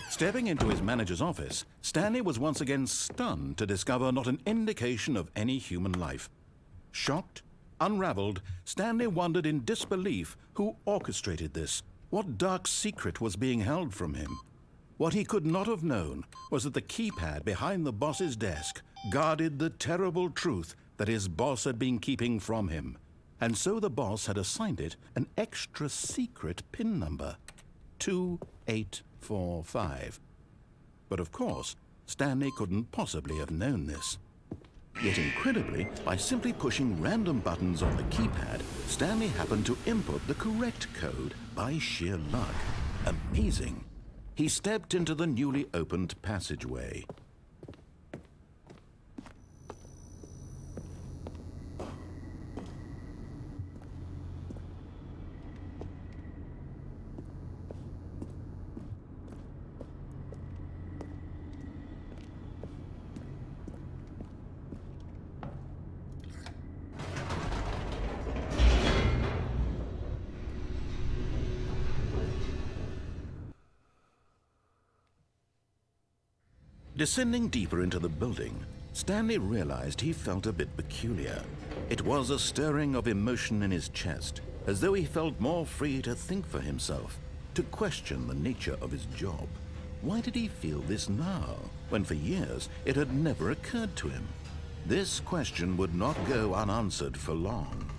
Stepping into his manager's office, Stanley was once again stunned to discover not an indication of any human life. Shocked, unraveled, Stanley wondered in disbelief who orchestrated this. What dark secret was being held from him? What he could not have known was that the keypad behind the boss's desk guarded the terrible truth that his boss had been keeping from him. And so the boss had assigned it an extra secret PIN number, 2845. But of course, Stanley couldn't possibly have known this. Yet incredibly, by simply pushing random buttons on the keypad, Stanley happened to input the correct code by sheer luck. Amazing. He stepped into the newly opened passageway. Descending deeper into the building, Stanley realized he felt a bit peculiar. It was a stirring of emotion in his chest, as though he felt more free to think for himself, to question the nature of his job. Why did he feel this now, when for years it had never occurred to him? This question would not go unanswered for long.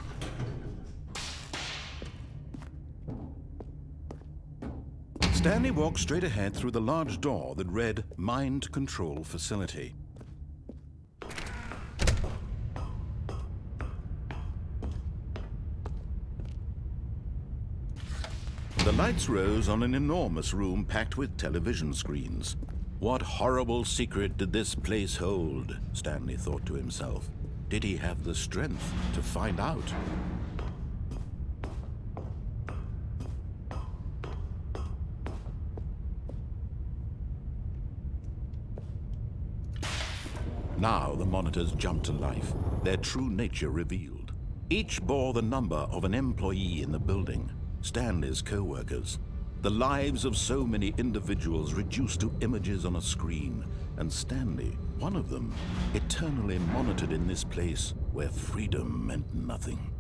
Stanley walked straight ahead through the large door that read Mind Control Facility. The lights rose on an enormous room packed with television screens. What horrible secret did this place hold? Stanley thought to himself. Did he have the strength to find out? Now the monitors jumped to life, their true nature revealed. Each bore the number of an employee in the building, Stanley's co-workers. The lives of so many individuals reduced to images on a screen, and Stanley, one of them, eternally monitored in this place where freedom meant nothing.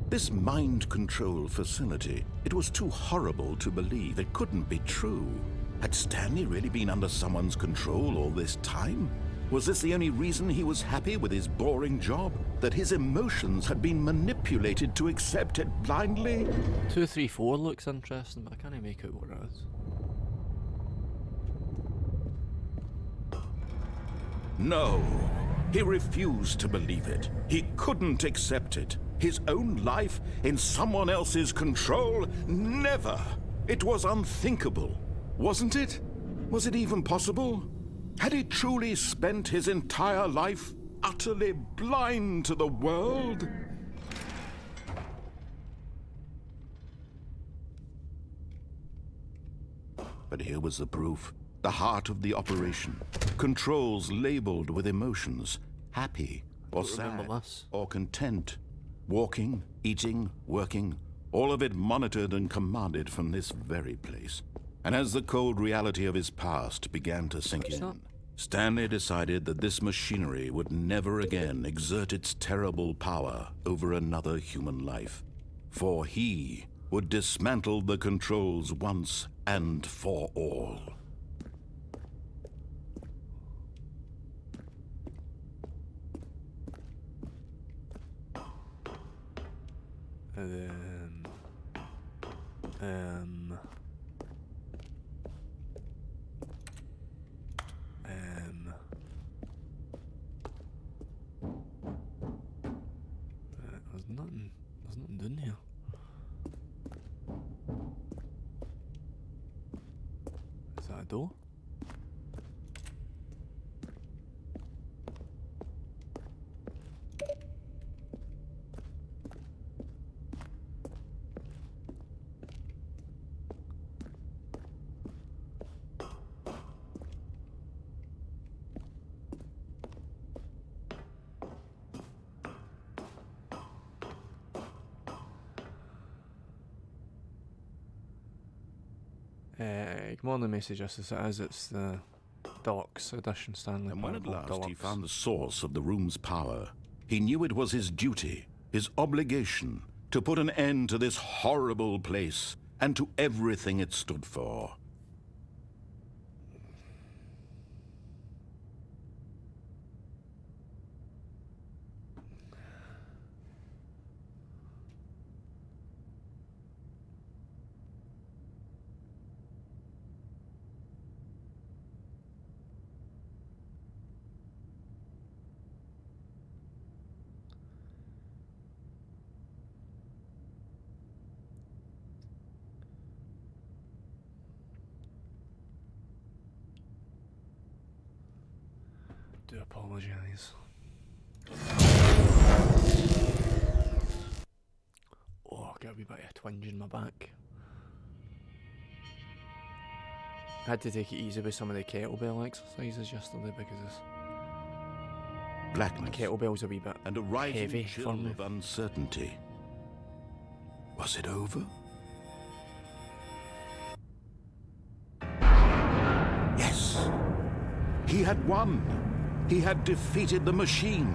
This mind control facility, it was too horrible to believe. It couldn't be true. Had Stanley really been under someone's control all this time? Was this the only reason he was happy with his boring job? That his emotions had been manipulated to accept it blindly? 234 looks interesting, but I can't make out what it is. No. He refused to believe it. He couldn't accept it. His own life in someone else's control? Never! It was unthinkable. Wasn't it? Was it even possible? Had he truly spent his entire life utterly blind to the world? But here was the proof. The heart of the operation. Controls labeled with emotions. Happy or sad or content. Walking, eating, working. All of it monitored and commanded from this very place. And as the cold reality of his past began to sink in, Stanley decided that this machinery would never again exert its terrible power over another human life. For he would dismantle the controls once and for all. There's nothing done here. Is that a door? Ignore the message just as it is. It's the Deluxe Edition Stanley And when at Parable last Deluxe. he found the source of the room's power, he knew it was his duty, his obligation, to put an end to this horrible place and to everything it stood for. Do apologise. Oh, I got a wee bit of a twinge in my back. I had to take it easy with some of the kettlebell exercises yesterday because this Blackness kettlebell's a wee bit and a rising heavy chill for me. of uncertainty. Was it over? Yes! He had won! He had defeated the machine,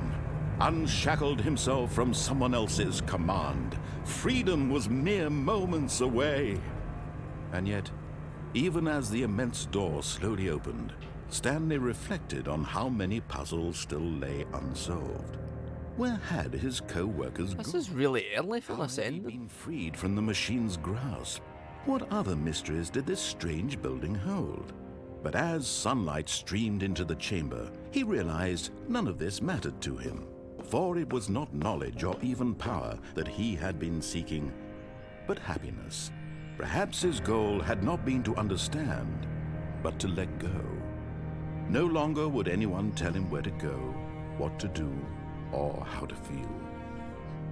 unshackled himself from someone else's command. Freedom was mere moments away. And yet, even as the immense door slowly opened, Stanley reflected on how many puzzles still lay unsolved. Where had his co-workers gone? This is really early for How this had he ending. been freed from the machine's grasp? What other mysteries did this strange building hold? But as sunlight streamed into the chamber, he realized none of this mattered to him. For it was not knowledge or even power that he had been seeking, but happiness. Perhaps his goal had not been to understand, but to let go. No longer would anyone tell him where to go, what to do, or how to feel.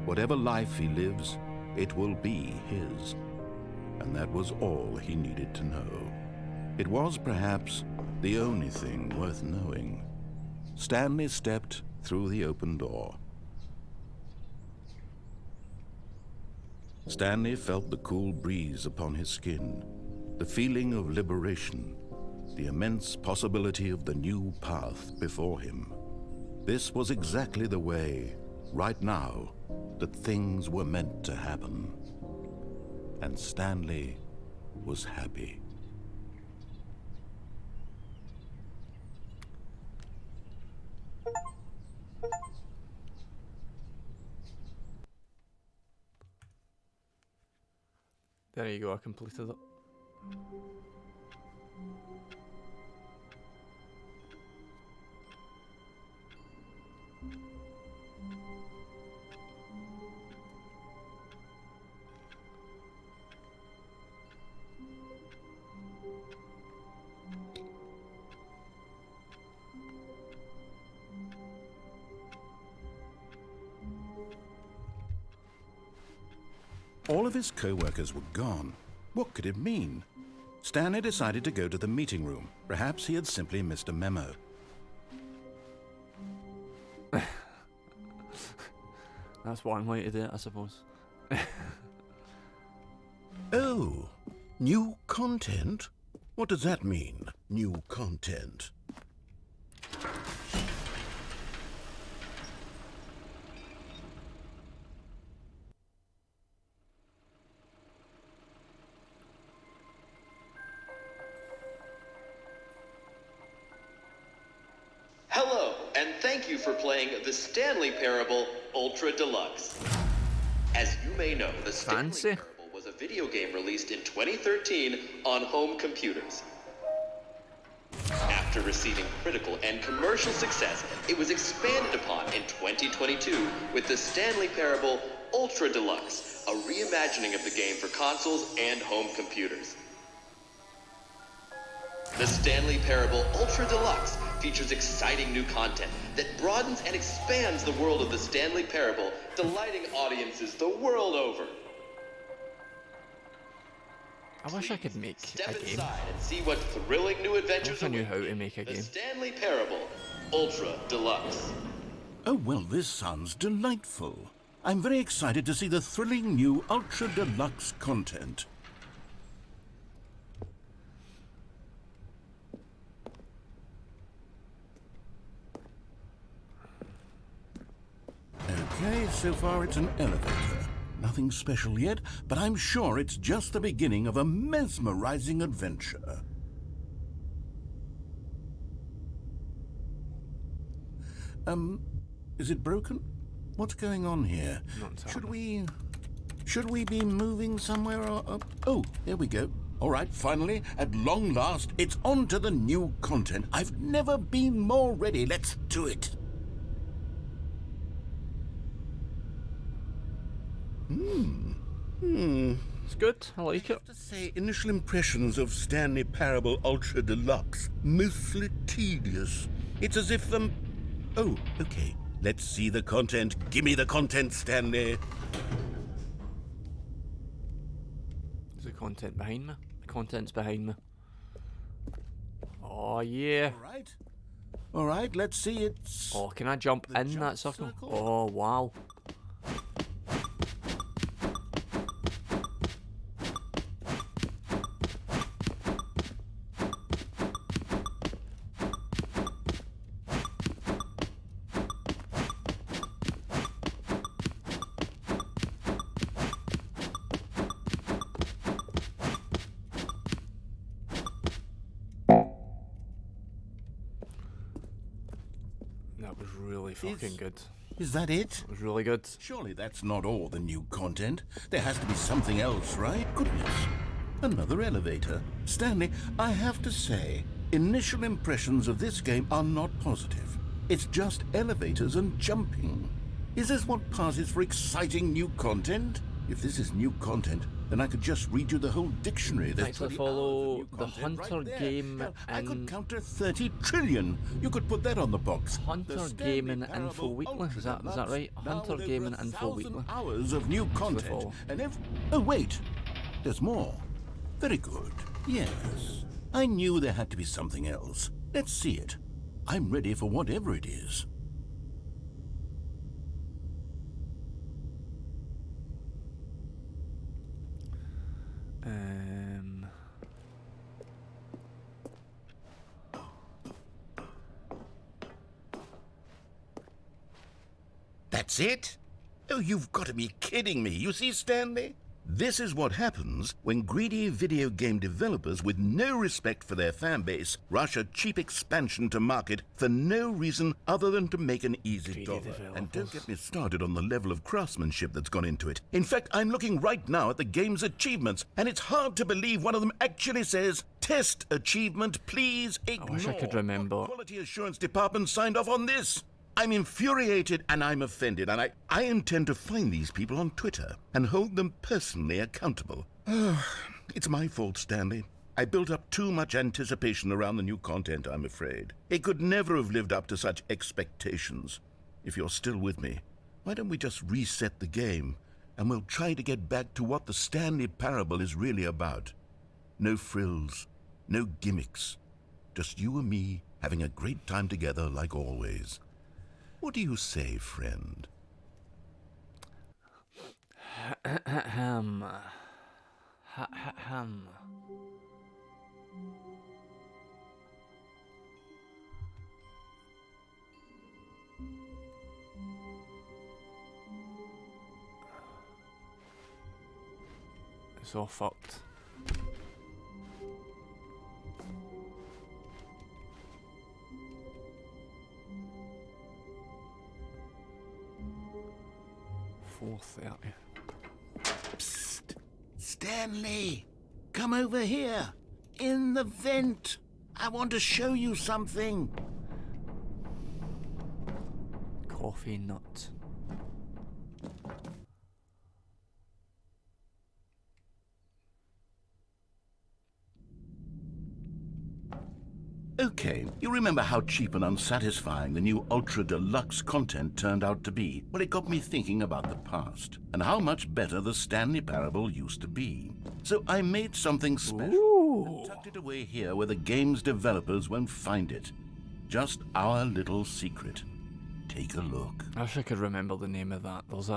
Whatever life he lives, it will be his. And that was all he needed to know. It was perhaps the only thing worth knowing. Stanley stepped through the open door. Stanley felt the cool breeze upon his skin, the feeling of liberation, the immense possibility of the new path before him. This was exactly the way, right now, that things were meant to happen. And Stanley was happy. There you go, I completed it. All of his co-workers were gone. What could it mean? Stanley decided to go to the meeting room. Perhaps he had simply missed a memo. That's one way to do it, I suppose. Oh, new content? What does that mean, new content? Hello, and thank you for playing The Stanley Parable Ultra Deluxe. As you may know, The Stanley Fancy. Parable was a video game released in 2013 on home computers. After receiving critical and commercial success, it was expanded upon in 2022 with The Stanley Parable Ultra Deluxe, a reimagining of the game for consoles and home computers. The Stanley Parable Ultra Deluxe features exciting new content that broadens and expands the world of the Stanley Parable, delighting audiences the world over. I wish I could make Step a game. inside and see what thrilling new I adventures wish I knew await how to you. make a The game. Stanley Parable Ultra Deluxe. Oh, well, this sounds delightful. I'm very excited to see the thrilling new Ultra Deluxe content. Okay, so far it's an elevator. Nothing special yet, but I'm sure it's just the beginning of a mesmerizing adventure. Is it broken? What's going on here? Not entirely. Should we be moving somewhere or... Oh, there we go. All right, finally, at long last, it's on to the new content. I've never been more ready. Let's do it. It's good, I like it. To say, initial impressions of Stanley Parable Ultra Deluxe, mostly tedious. It's as if, Oh, okay. Let's see the content. Give me the content, Stanley. There's the content behind me. The content's behind me. Oh, yeah. All right, let's see it. Oh, can I jump The in jump that circle? circle? Oh, wow. That was really fucking good. Is that it? It was really good. Surely that's not all the new content. There has to be something else, right? Goodness. Another elevator. Stanley, I have to say, initial impressions of this game are not positive. It's just elevators and jumping. Is this what passes for exciting new content? If this is new content, then I could just read you the whole dictionary. There's Thanks to 20 follow hours of new the content Hunter right there. Game Hell, I could and- counter 30 trillion. You could put that on the box. Hunter The Stanley Gaming Parable Info Weekly. Is that Ultra right? Now Hunter with Gaming over Info 1,000 Weekly. hours of new content. follow. And oh, wait. There's more. Very good. Yes. I knew there had to be something else. Let's see it. I'm ready for whatever it is. That's it? Oh, you've got to be kidding me. You see, Stanley? This is what happens when greedy video game developers with no respect for their fan base rush a cheap expansion to market for no reason other than to make an easy Greedy dollar. developers. And don't get me started on the level of craftsmanship that's gone into it. In fact, I'm looking right now at the game's achievements, and it's hard to believe one of them actually says, "Test achievement, please ignore." I wish I could remember. What quality assurance department signed off on this? I'm infuriated and I'm offended, and I intend to find these people on Twitter and hold them personally accountable. It's my fault, Stanley. I built up too much anticipation around the new content, I'm afraid. It could never have lived up to such expectations. If you're still with me, why don't we just reset the game, and we'll try to get back to what the Stanley Parable is really about. No frills, no gimmicks. Just you and me having a great time together like always. What do you say, friend? Ham. It's all fucked. $4.30. Psst! Stanley! Come over here! In the vent! I want to show you something! Coffee nut. Okay, you remember how cheap and unsatisfying the new Ultra Deluxe content turned out to be? Well, it got me thinking about the past, and how much better the Stanley Parable used to be. So I made something special, and tucked it away here where the game's developers won't find it. Just our little secret. Take a look. I wish I could remember the name of that. There's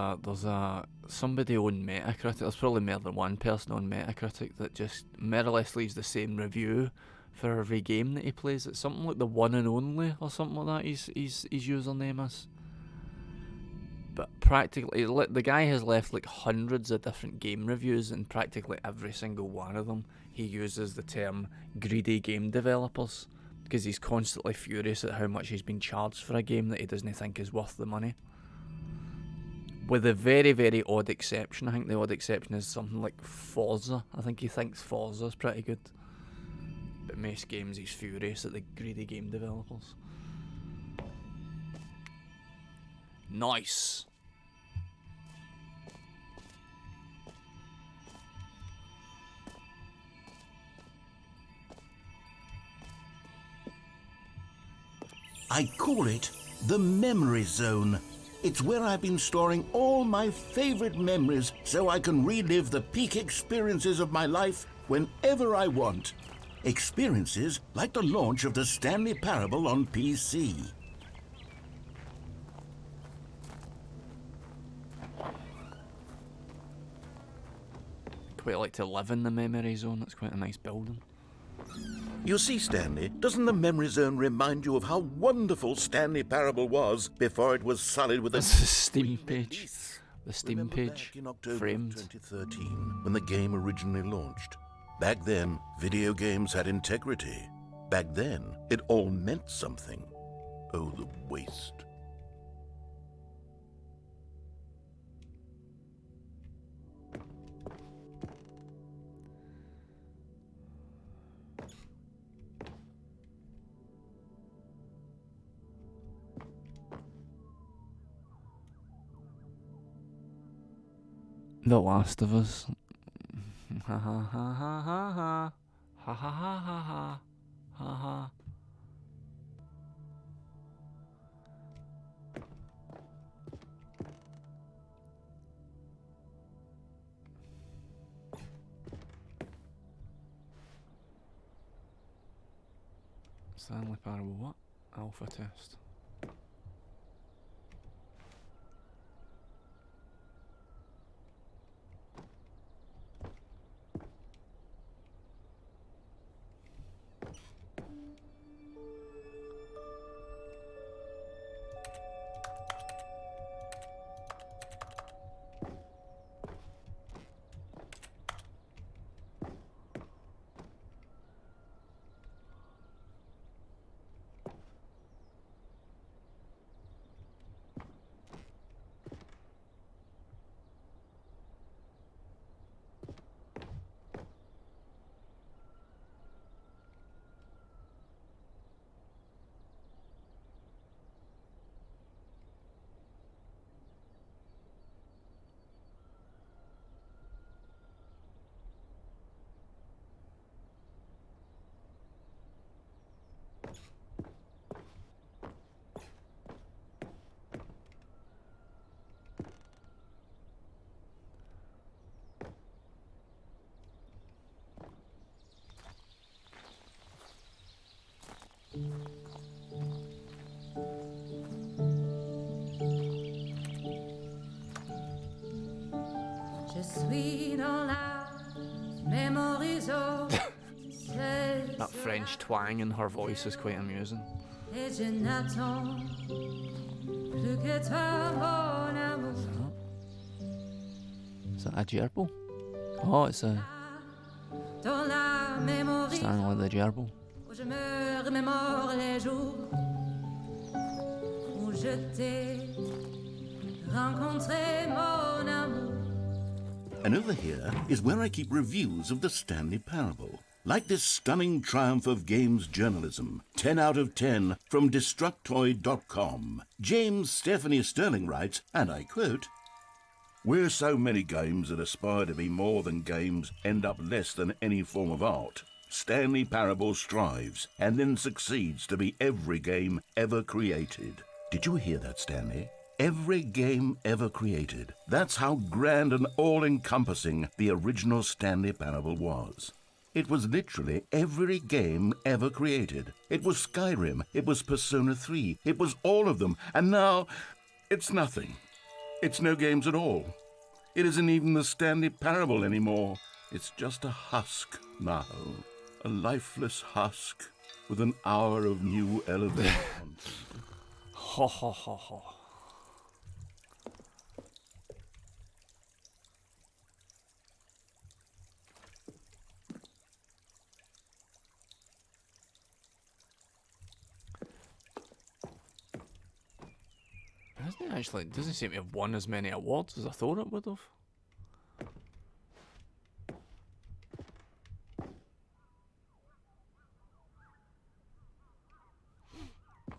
a somebody on Metacritic. There's probably more than one person on Metacritic that just more or less leaves the same review for every game that he plays. It's something like the one and only or something like that. His username is. But practically, the guy has left like hundreds of different game reviews, and practically every single one of them he uses the term greedy game developers, because he's constantly furious at how much he's been charged for a game that he doesn't think is worth the money. With a very, very odd exception. I think the odd exception is something like Forza. I think he thinks Forza's pretty good. But most games he's furious at the greedy game developers. Nice. I call it the Memory Zone. It's where I've been storing all my favorite memories so I can relive the peak experiences of my life whenever I want. Experiences like the launch of the Stanley Parable on PC. Quite like to live in the memory zone. It's quite a nice building. You see, Stanley, doesn't the Memory Zone remind you of how wonderful Stanley Parable was before it was sullied with That's the Steam page. The Steam Remember page. back in October Framed. 2013, when the game originally launched? Back then, video games had integrity. Back then, it all meant something. Oh, the waste. The Last of Us. Ha ha ha ha ha ha. Ha ha ha ha ha. Ha ha. Stanley Parable what? Alpha test. That French twang in her voice is quite amusing. Is that a gerbil? Oh, it's a Stanley the gerbil. Je me remémore les jours où je t'ai rencontré, mon amour. And over here is where I keep reviews of the Stanley Parable. Like this stunning triumph of games journalism, 10 out of 10 from Destructoid.com. James Stephanie Sterling writes, and I quote, "Where so many games that aspire to be more than games end up less than any form of art, Stanley Parable strives and then succeeds to be every game ever created." Did you hear that, Stanley? Every game ever created. That's how grand and all-encompassing the original Stanley Parable was. It was literally every game ever created. It was Skyrim, it was Persona 3, it was all of them, and now it's nothing. It's no games at all. It isn't even the Stanley Parable anymore. It's just a husk now. A lifeless husk with an hour of new elevated content. Ho ho ho ho. It doesn't seem to have won as many awards as I thought it would have.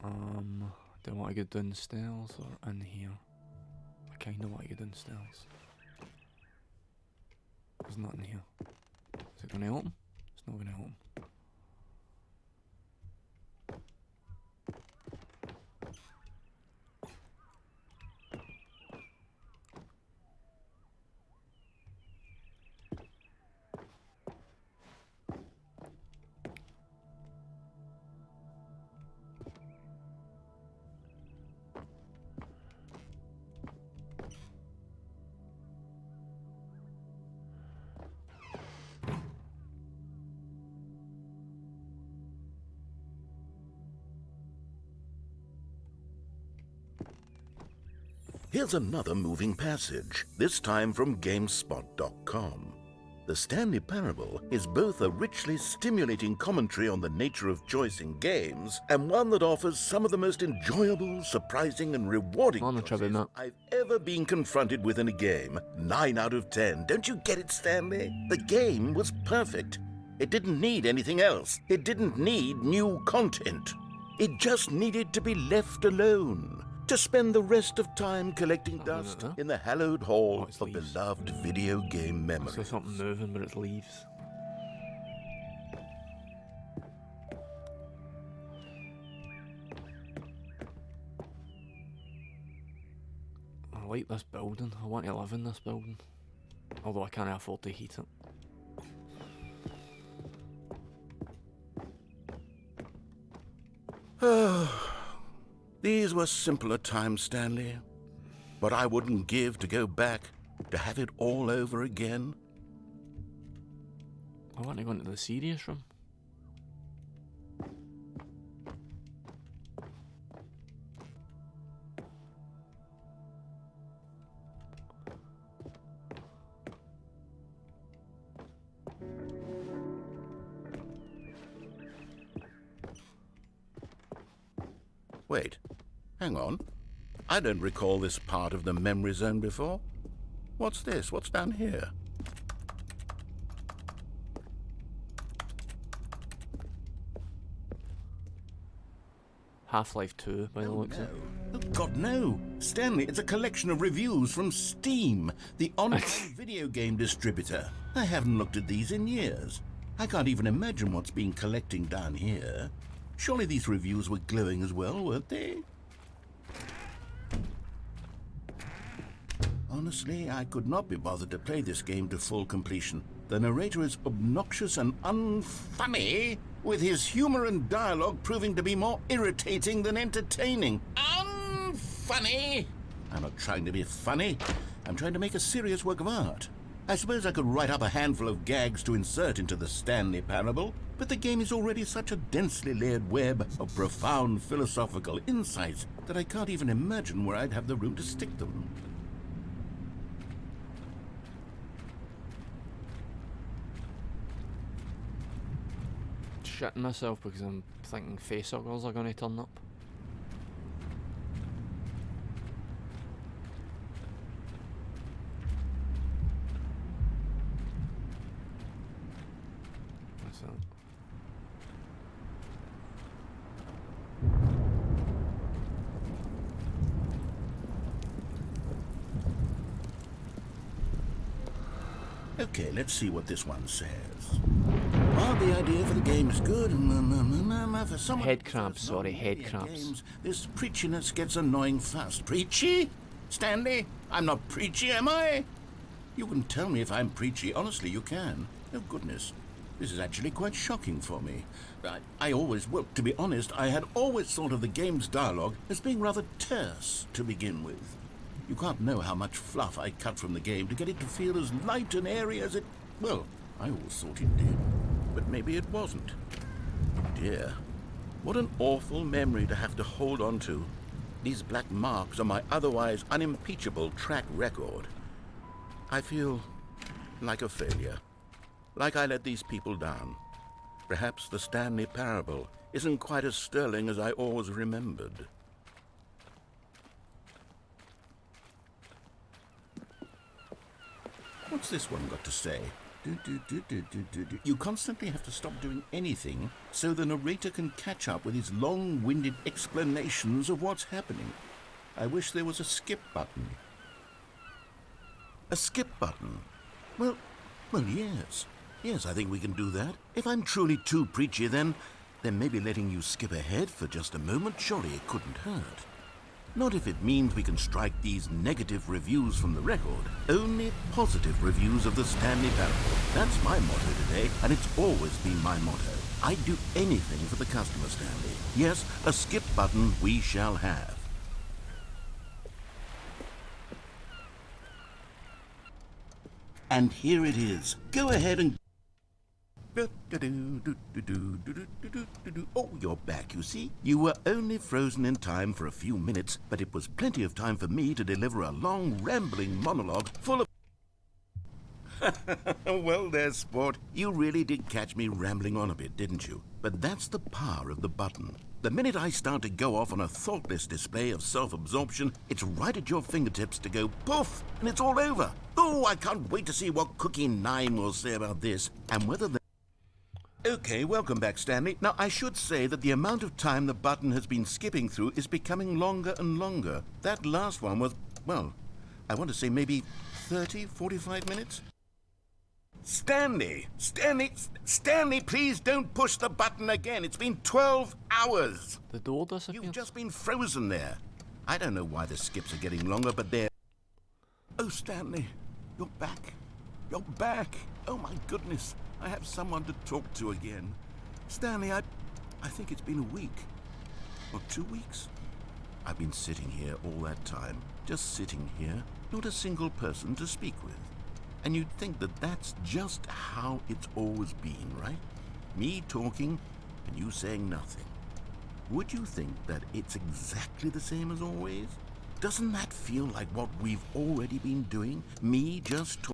Do I want to go downstairs or in here? I kinda want to go downstairs. There's nothing here. Is it going to open? It's not going to open. Here's another moving passage, this time from GameSpot.com. The Stanley Parable is both a richly stimulating commentary on the nature of choice in games and one that offers some of the most enjoyable, surprising, and rewarding choices I've ever been confronted with in a game. 9 out of 10. Don't you get it, Stanley? The game was perfect. It didn't need anything else. It didn't need new content. It just needed to be left alone. To spend the rest of time collecting dust in the hallowed hall of beloved video game memories. There's something moving, but it's leaves. I like this building. I want to live in this building. Although I can't afford to heat it. These were simpler times, Stanley. But I wouldn't give to go back, to have it all over again. I want to go into the serious room. Wait, hang on. I don't recall this part of the memory zone before. What's this? What's down here? Half-Life 2, by the looks of it. Oh, God, no. Stanley, it's a collection of reviews from Steam, the online video game distributor. I haven't looked at these in years. I can't even imagine what's been collecting down here. Surely these reviews were glowing as well, weren't they? Honestly, I could not be bothered to play this game to full completion. The narrator is obnoxious and unfunny, with his humor and dialogue proving to be more irritating than entertaining. Unfunny! I'm not trying to be funny. I'm trying to make a serious work of art. I suppose I could write up a handful of gags to insert into the Stanley Parable, but the game is already such a densely layered web of profound philosophical insights that I can't even imagine where I'd have the room to stick them. Shitting myself because I'm thinking facehuggers are going to turn up. What's that? Okay, let's see what this one says. While the idea for the game is good, for someone Head who cramps, prefers sorry, head non-linear cramps. games, this preachiness gets annoying fast. Preachy? Stanley, I'm not preachy, am I? You can tell me if I'm preachy. Honestly, you can. Oh, goodness. This is actually quite shocking for me. Well, to be honest, I had always thought of the game's dialogue as being rather terse to begin with. You can't know how much fluff I cut from the game to get it to feel as light and airy as it... Well, I always thought it did. But maybe it wasn't. Dear, what an awful memory to have to hold on to. These black marks on my otherwise unimpeachable track record. I feel like a failure. Like I let these people down. Perhaps the Stanley Parable isn't quite as sterling as I always remembered. What's this one got to say? You constantly have to stop doing anything so the narrator can catch up with his long-winded explanations of what's happening. I wish there was a skip button. A skip button? Well, yes. Yes, I think we can do that. If I'm truly too preachy, then maybe letting you skip ahead for just a moment, surely it couldn't hurt. Not if it means we can strike these negative reviews from the record. Only positive reviews of the Stanley Parable. That's my motto today, and it's always been my motto. I'd do anything for the customer, Stanley. Yes, a skip button we shall have. And here it is. Go ahead and... Oh, you're back, you see. You were only frozen in time for a few minutes, but it was plenty of time for me to deliver a long, rambling monologue full of... Well, there's sport. You really did catch me rambling on a bit, didn't you? But that's the power of the button. The minute I start to go off on a thoughtless display of self-absorption, it's right at your fingertips to go poof, and it's all over. Oh, I can't wait to see what Cookie 9 will say about this, and whether the... Okay, welcome back, Stanley. Now, I should say that the amount of time the button has been skipping through is becoming longer and longer. That last one was, well, I want to say maybe 30, 45 minutes? Stanley, please don't push the button again. It's been 12 hours. The door disappears. You've just been frozen there. I don't know why the skips are getting longer, but they're... Oh, Stanley, you're back. You're back. Oh, my goodness. I have someone to talk to again. Stanley, I think it's been a week. Or 2 weeks. I've been sitting here all that time. Just sitting here. Not a single person to speak with. And you'd think that that's just how it's always been, right? Me talking and you saying nothing. Would you think that it's exactly the same as always? Doesn't that feel like what we've already been doing? Me just talking.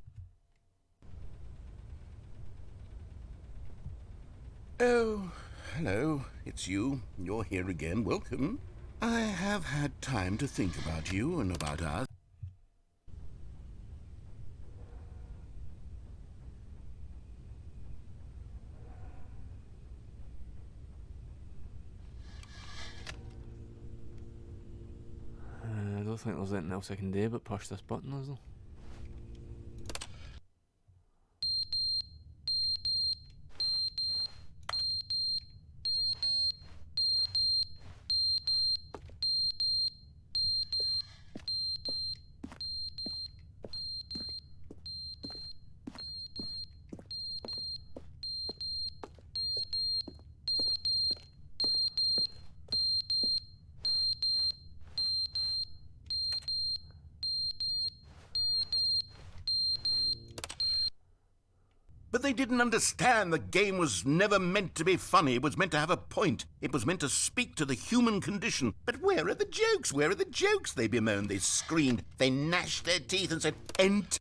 Oh, hello, it's you. You're here again. Welcome. I have had time to think about you and about us. I don't think there's anything else I can do but push this button, is there? But they didn't understand the game was never meant to be funny. It was meant to have a point. It was meant to speak to the human condition. But where are the jokes? Where are the jokes? They bemoaned, they screamed, they gnashed their teeth and said, "Ent."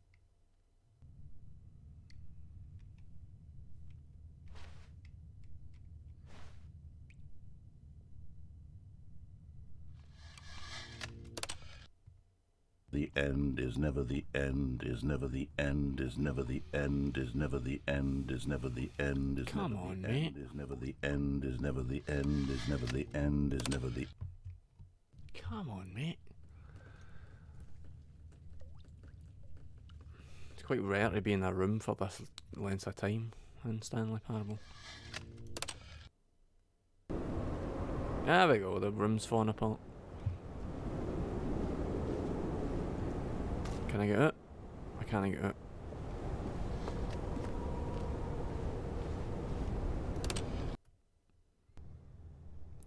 The end is never the end, is never the end, is never the end, is never the end, is never the end, is Come never on, the mate. end, is never the end, is never the end, is never the end, is never the... Come on, mate. It's quite rare to be in a room for this length of time in Stanley Parable. There we go, the room's falling apart. Can I get it? I can't get it.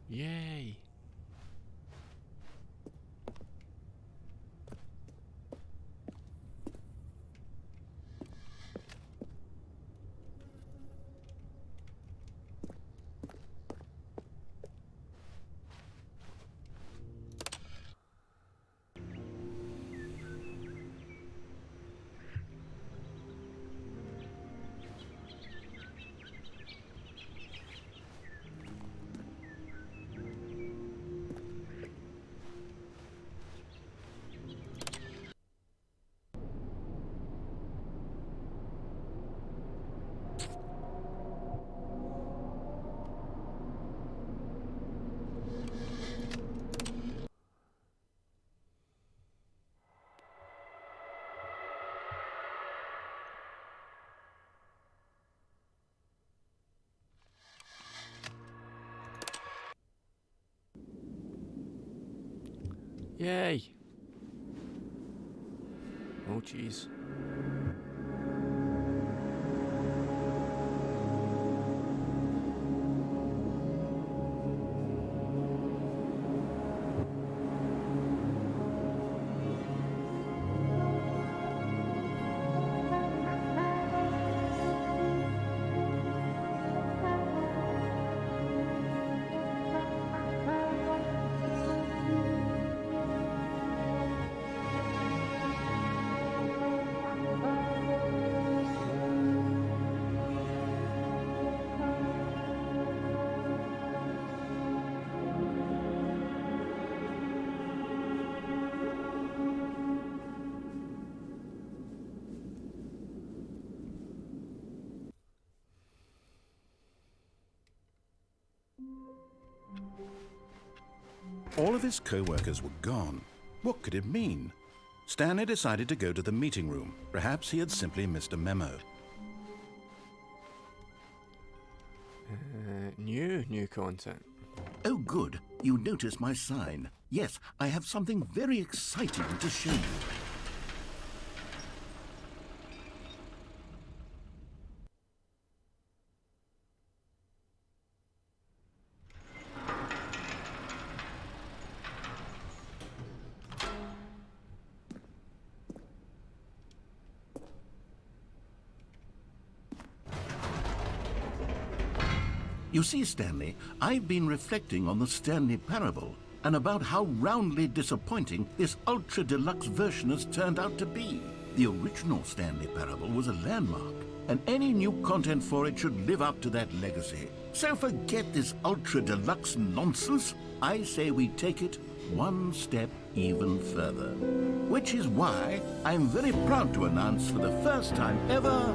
Yay! Yay! Oh jeez. All of his co-workers were gone. What could it mean? Stanley decided to go to the meeting room. Perhaps he had simply missed a memo. New content. Oh, good. You noticed my sign. Yes, I have something very exciting to show you. You see, Stanley, I've been reflecting on the Stanley Parable and about how roundly disappointing this ultra-deluxe version has turned out to be. The original Stanley Parable was a landmark, and any new content for it should live up to that legacy. So forget this ultra-deluxe nonsense. I say we take it one step even further. Which is why I'm very proud to announce for the first time ever,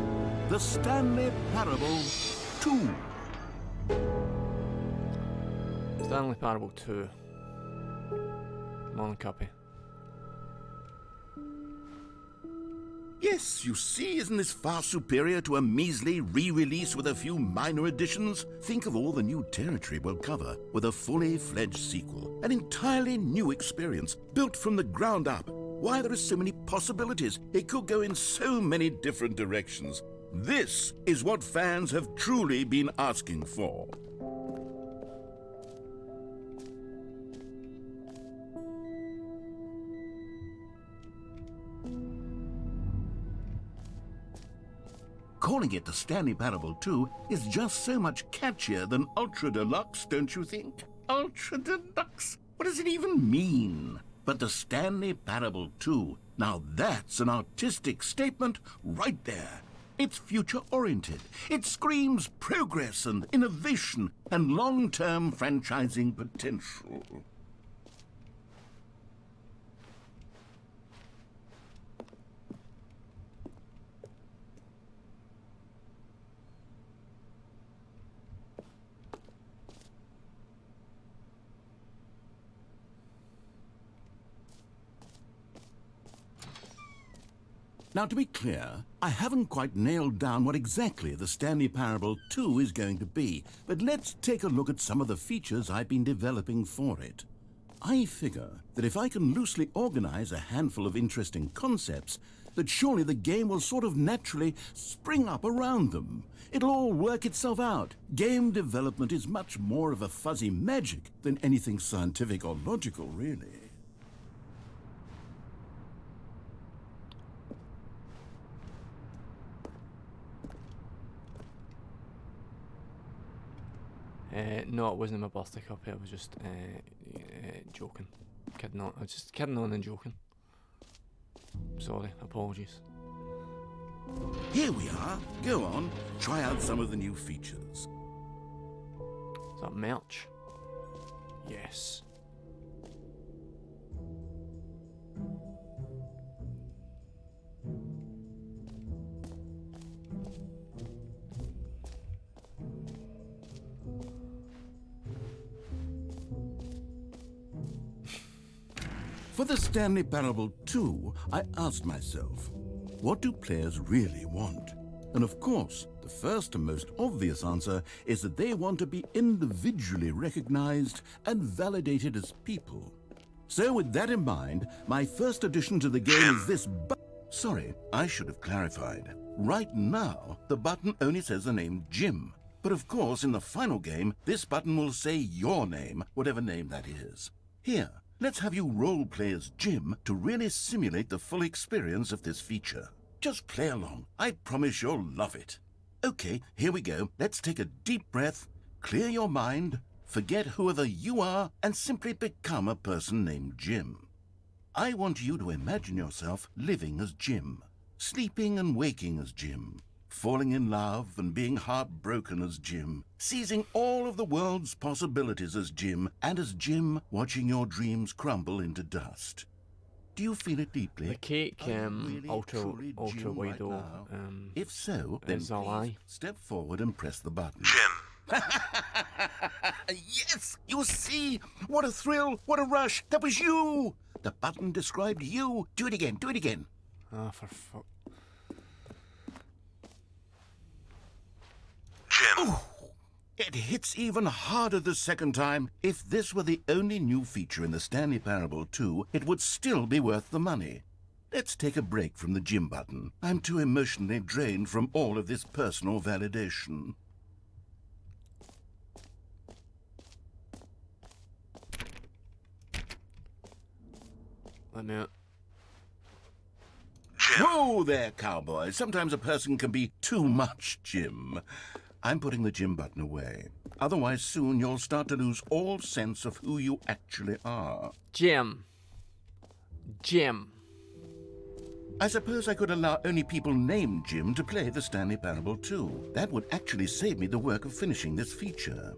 the Stanley Parable 2. Stanley Parable 2. Long copy. Yes, you see, isn't this far superior to a measly re-release with a few minor additions? Think of all the new territory we'll cover with a fully fledged sequel. An entirely new experience, built from the ground up. Why, there are so many possibilities. It could go in so many different directions. This is what fans have truly been asking for. calling it the Stanley Parable 2 is just so much catchier than Ultra Deluxe, don't you think? Ultra Deluxe? What does it even mean? But the Stanley Parable 2, now that's an artistic statement right there. It's future-oriented. It screams progress and innovation and long-term franchising potential. Now, to be clear, I haven't quite nailed down what exactly the Stanley Parable 2 is going to be, but let's take a look at some of the features I've been developing for it. I figure that if I can loosely organize a handful of interesting concepts, that surely the game will sort of naturally spring up around them. It'll all work itself out. Game development is much more of a fuzzy magic than anything scientific or logical, really. No, it wasn't my birthday cuppa. I was just joking, kidding on. I was just kidding on and joking. Sorry, apologies. Here we are. Go on, try out some of the new features. Is that merch? Yes. For the Stanley Parable 2, I asked myself, what do players really want? And of course, the first and most obvious answer is that they want to be individually recognized and validated as people. So with that in mind, my first addition to the game is this Sorry, I should have clarified. Right now, the button only says the name Jim. But of course, in the final game, this button will say your name, whatever name that is. Here, let's have you role-play as Jim to really simulate the full experience of this feature. Just play along. I promise you'll love it. Okay, here we go. Let's take a deep breath, clear your mind, forget whoever you are, and simply become a person named Jim. I want you to imagine yourself living as Jim, sleeping and waking as Jim, falling in love and being heartbroken as Jim, seizing all of the world's possibilities as Jim, and as Jim watching your dreams crumble into dust. Do you feel it deeply? The cake, Are you really, ultra truly ultra Jim wide right O. now? If so, then is a please lie. step forward and press the button. Jim. Yes! You see? What a thrill! What a rush! That was you! The button described you. Do it again. Do it again. Ah, for fuck. Jim. Ooh, it hits even harder the second time. If this were the only new feature in the Stanley Parable 2, it would still be worth the money. Let's take a break from the Jim button. I'm too emotionally drained from all of this personal validation. Let me out. Jim. Whoa there, cowboy. Sometimes a person can be too much Jim. I'm putting the Jim button away. Otherwise, soon you'll start to lose all sense of who you actually are. Jim. Jim. I suppose I could allow only people named Jim to play the Stanley Parable 2. That would actually save me the work of finishing this feature.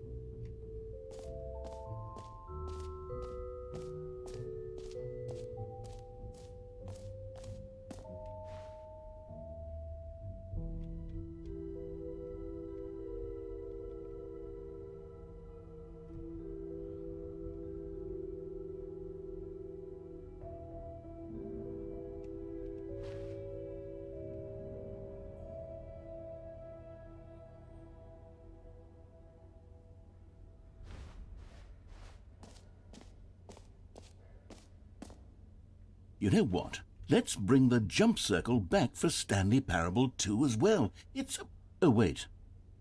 You know what? Let's bring the jump circle back for Stanley Parable 2 as well. It's a... Oh, wait.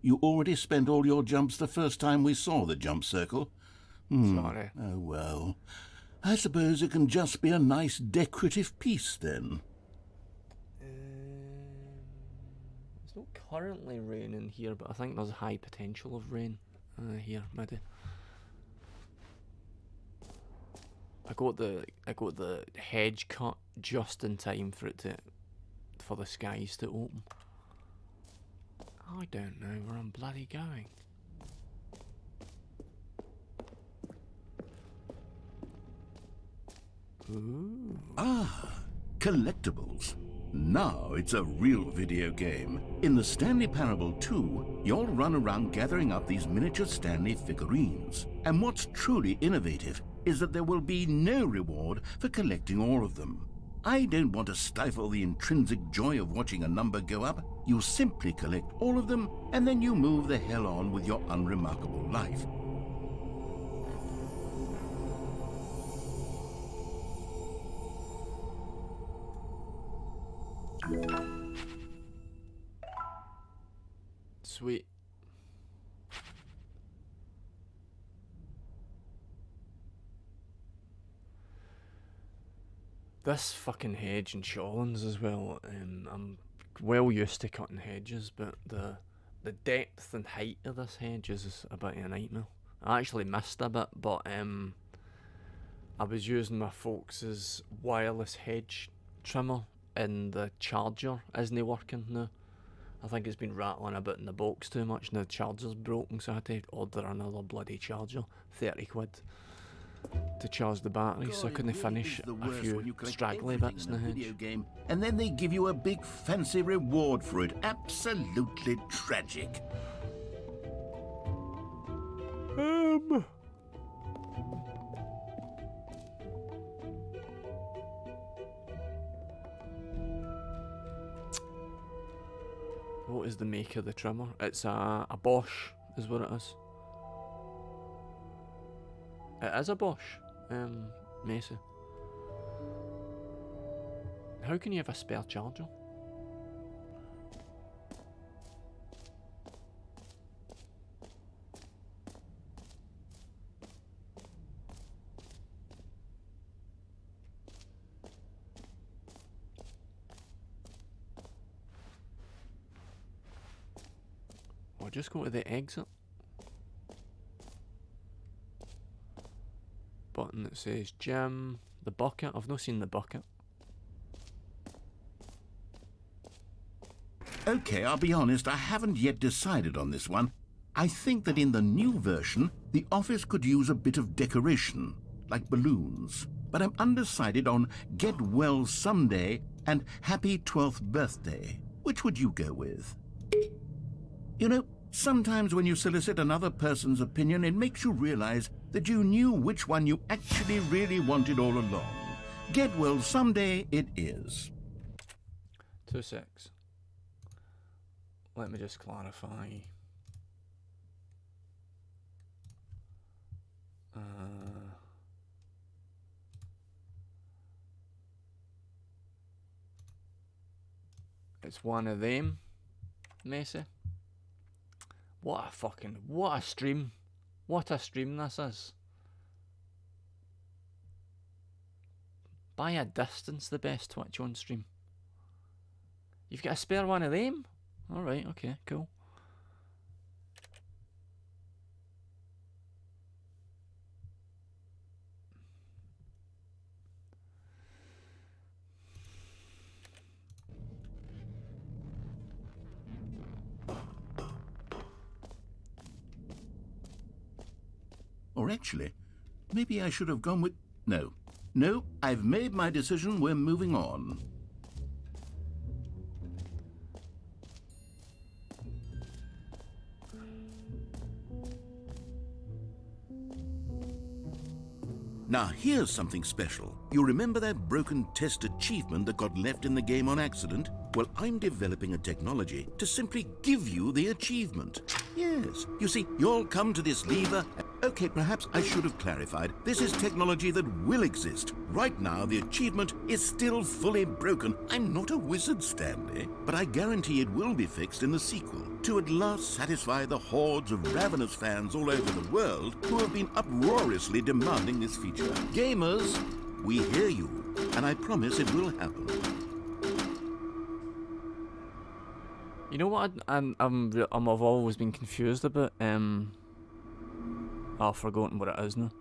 You already spent all your jumps the first time we saw the jump circle? Sorry. Oh, well. I suppose it can just be a nice decorative piece, then. It's not currently raining here, but I think there's high potential of rain here, maybe. I got the hedge cut just in time for the skies to open. I don't know where I'm bloody going. Ooh. Ah, collectibles. Now it's a real video game. In the Stanley Parable 2, you'll run around gathering up these miniature Stanley figurines. And what's truly innovative is that there will be no reward for collecting all of them. I don't want to stifle the intrinsic joy of watching a number go up. You simply collect all of them, and then you move the hell on with your unremarkable life. Sweet. This fucking hedge in Shawlands as well, I'm well used to cutting hedges, but the depth and height of this hedge is a bit of a nightmare. I actually missed a bit, but I was using my folks' wireless hedge trimmer, and the charger isn't working now. I think it's been rattling a bit in the box too much, and the charger's broken, so I had to order another bloody charger, 30 quid, to charge the battery, so I couldn't finish a few straggly bits in the hedge. Game, and then they give you a big fancy reward for it. Absolutely tragic. What is the make of the trimmer? It's a Bosch, is what it is. It is a Bosch, Mesa. How can you have a spare charger? I'll just go to the exit button that says gym, the bucket. I've not seen the bucket. Okay, I'll be honest, I haven't yet decided on this one. I think that in the new version, the office could use a bit of decoration, like balloons. But I'm undecided on Get Well Someday and Happy 12th Birthday. Which would you go with? You know, sometimes when you solicit another person's opinion, it makes you realize that you knew which one you actually really wanted all along. Get Well Someday it is. 2 secs. Let me just clarify. It's one of them, Messi. What a stream. What a stream this is. By a distance, the best Twitch on stream. You've got a spare one of them? Alright, okay, cool. Or actually, maybe I should have gone with... No, I've made my decision, we're moving on. Now here's something special. You remember that broken test achievement that got left in the game on accident? Well, I'm developing a technology to simply give you the achievement. Yes, you see, you'll come to this lever... Okay, perhaps I should have clarified. This is technology that will exist. Right now, the achievement is still fully broken. I'm not a wizard, Stanley, but I guarantee it will be fixed in the sequel to at last satisfy the hordes of ravenous fans all over the world who have been uproariously demanding this feature. Gamers, we hear you, and I promise it will happen. You know what? I've always been confused about. I've forgotten what it is now.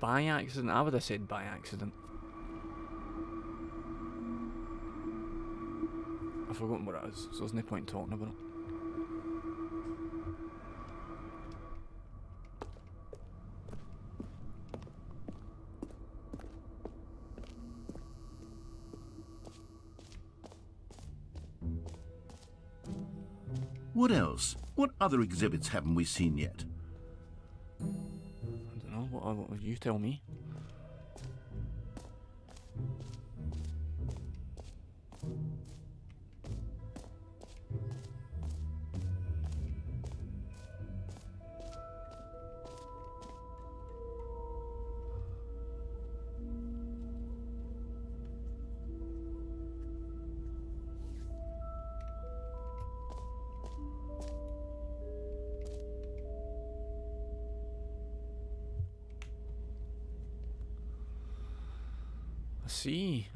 By accident? I would have said by accident. I've forgotten what it is, so there's no point in talking about it. What else? What other exhibits haven't we seen yet? I don't know, what would you tell me?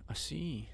I see.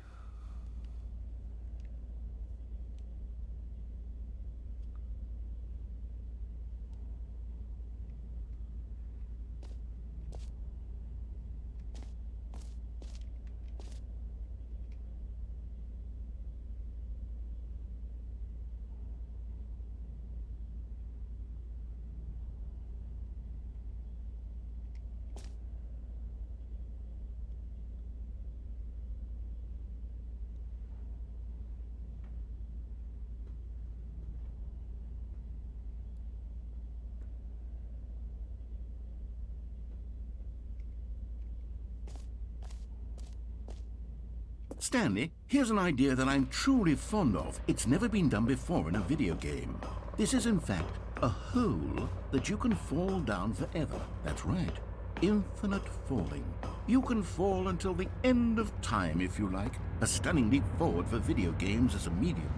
Stanley, here's an idea that I'm truly fond of. It's never been done before in a video game. This is, in fact, a hole that you can fall down forever. That's right. Infinite falling. You can fall until the end of time, if you like. A stunning leap forward for video games as a medium.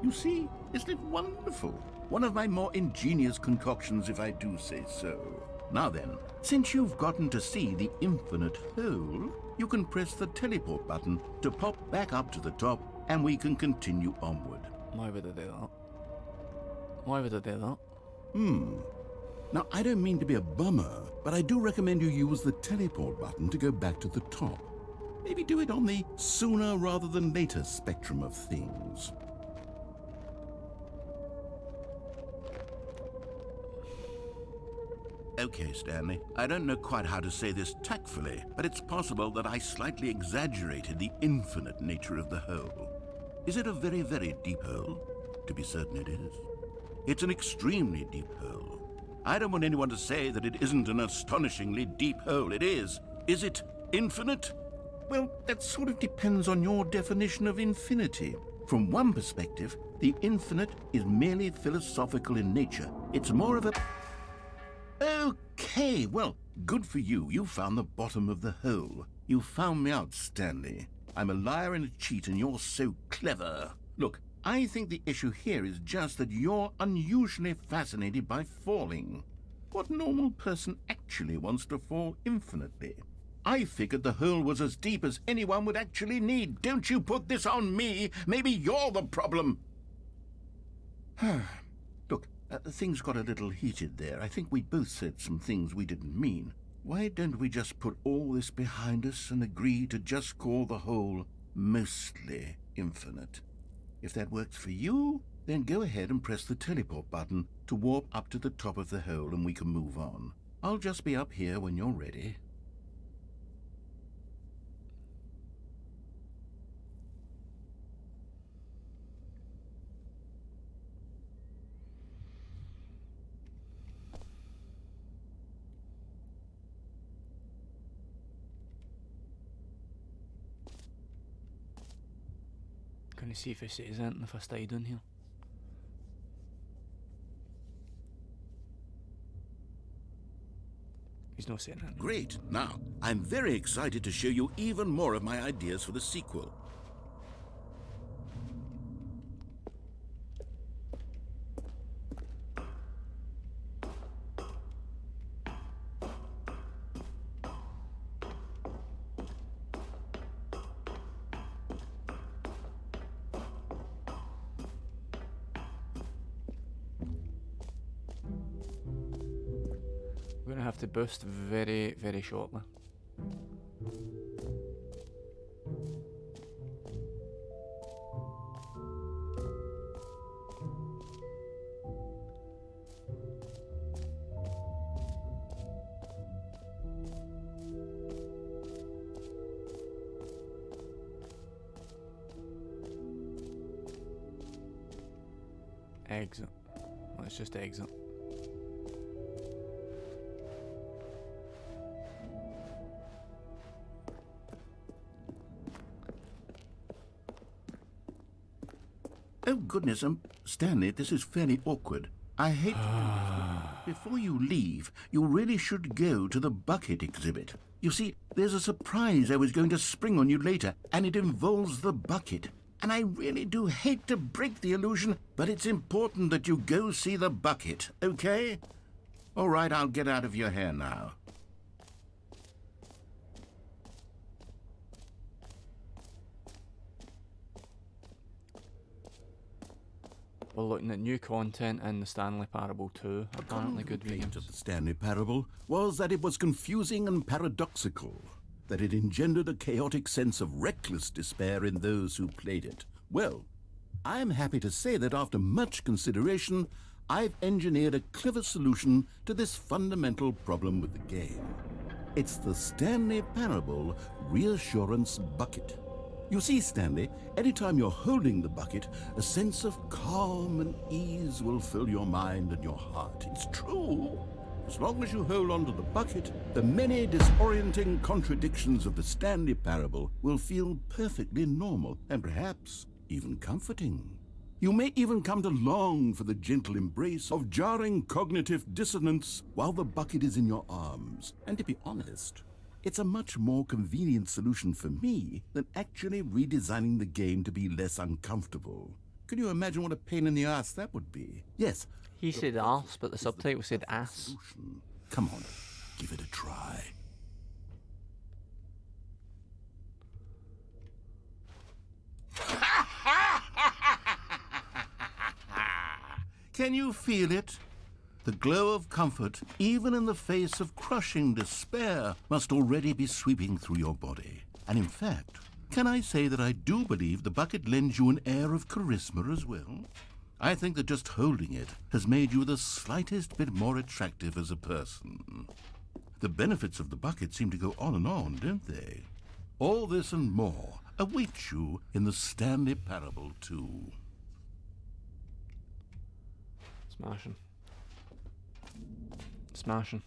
You see, isn't it wonderful? One of my more ingenious concoctions, if I do say so. Now then, since you've gotten to see the infinite hole, you can press the teleport button to pop back up to the top, and we can continue onward. Why would I do that? Why would I do that? Now, I don't mean to be a bummer, but I do recommend you use the teleport button to go back to the top. Maybe do it on the sooner rather than later spectrum of things. Okay, Stanley, I don't know quite how to say this tactfully, but it's possible that I slightly exaggerated the infinite nature of the hole. Is it a very, very deep hole? To be certain it is. It's an extremely deep hole. I don't want anyone to say that it isn't an astonishingly deep hole. It is. Is it infinite? Well, that sort of depends on your definition of infinity. From one perspective, the infinite is merely philosophical in nature. It's more of a... Okay, well, good for you. You found the bottom of the hole. You found me out, Stanley. I'm a liar and a cheat, and you're so clever. Look, I think the issue here is just that you're unusually fascinated by falling. What normal person actually wants to fall infinitely? I figured the hole was as deep as anyone would actually need. Don't you put this on me. Maybe you're the problem. Look, things got a little heated there. I think we both said some things we didn't mean. Why don't we just put all this behind us and agree to just call the hole mostly infinite? If that works for you, then go ahead and press the teleport button to warp up to the top of the hole and we can move on. I'll just be up here when you're ready. Can you see if it says anything if I stay down here? He's not saying anything. Great. Now, I'm very excited to show you even more of my ideas for the sequel. We're gonna have to boost very, very shortly. Exit. Let's just exit. Oh, goodness, Stanley, this is fairly awkward. I hate to do this, but before you leave, you really should go to the bucket exhibit. You see, there's a surprise I was going to spring on you later, and it involves the bucket. And I really do hate to break the illusion, but it's important that you go see the bucket, okay? All right, I'll get out of your hair now. We're looking at new content in the Stanley Parable 2. Apparently good complaint of videos. the Stanley Parable was that it was confusing and paradoxical, that it engendered a chaotic sense of reckless despair in those who played it. Well, I am happy to say that after much consideration, I've engineered a clever solution to this fundamental problem with the game. It's the Stanley Parable Reassurance Bucket. You see, Stanley, anytime you're holding the bucket, a sense of calm and ease will fill your mind and your heart. It's true. As long as you hold on to the bucket, the many disorienting contradictions of the Stanley Parable will feel perfectly normal and perhaps even comforting. You may even come to long for the gentle embrace of jarring cognitive dissonance while the bucket is in your arms. And to be honest, it's a much more convenient solution for me than actually redesigning the game to be less uncomfortable. Can you imagine what a pain in the ass that would be? Yes. He said arse, but the subtitle said ass. Solution. Come on, give it a try. Can you feel it? The glow of comfort, even in the face of crushing despair, must already be sweeping through your body. And in fact, can I say that I do believe the bucket lends you an air of charisma as well? I think that just holding it has made you the slightest bit more attractive as a person. The benefits of the bucket seem to go on, don't they? All this and more awaits you in the Stanley Parable 2. Smashing. Smashing.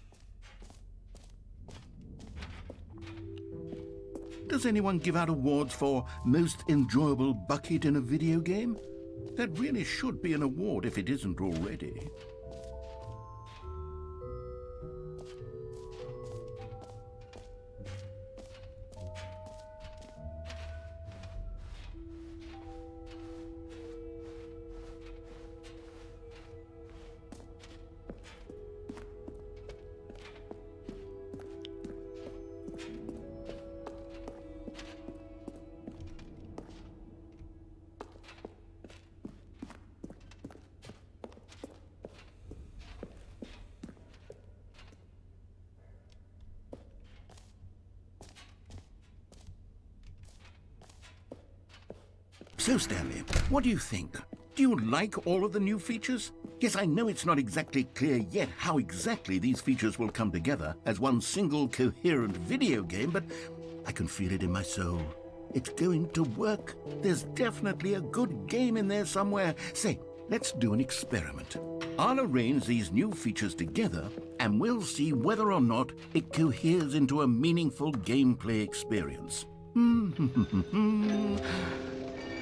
Does anyone give out awards for most enjoyable bucket in a video game? That really should be an award if it isn't already. So, Stanley, what do you think? Do you like all of the new features? Yes, I know it's not exactly clear yet how exactly these features will come together as one single coherent video game, but I can feel it in my soul. It's going to work. There's definitely a good game in there somewhere. Say, let's do an experiment. I'll arrange these new features together, and we'll see whether or not it coheres into a meaningful gameplay experience.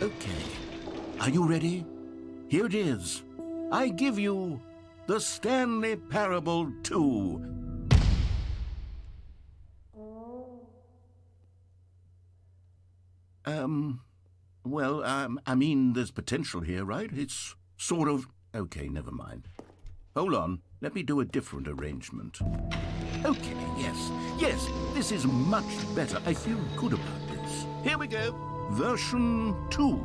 Okay, are you ready? Here it is. I give you the Stanley Parable 2. I mean, there's potential here, right? It's sort of... Okay, never mind. Hold on, let me do a different arrangement. Okay, yes, this is much better. I feel good about this. Here we go. Version 2.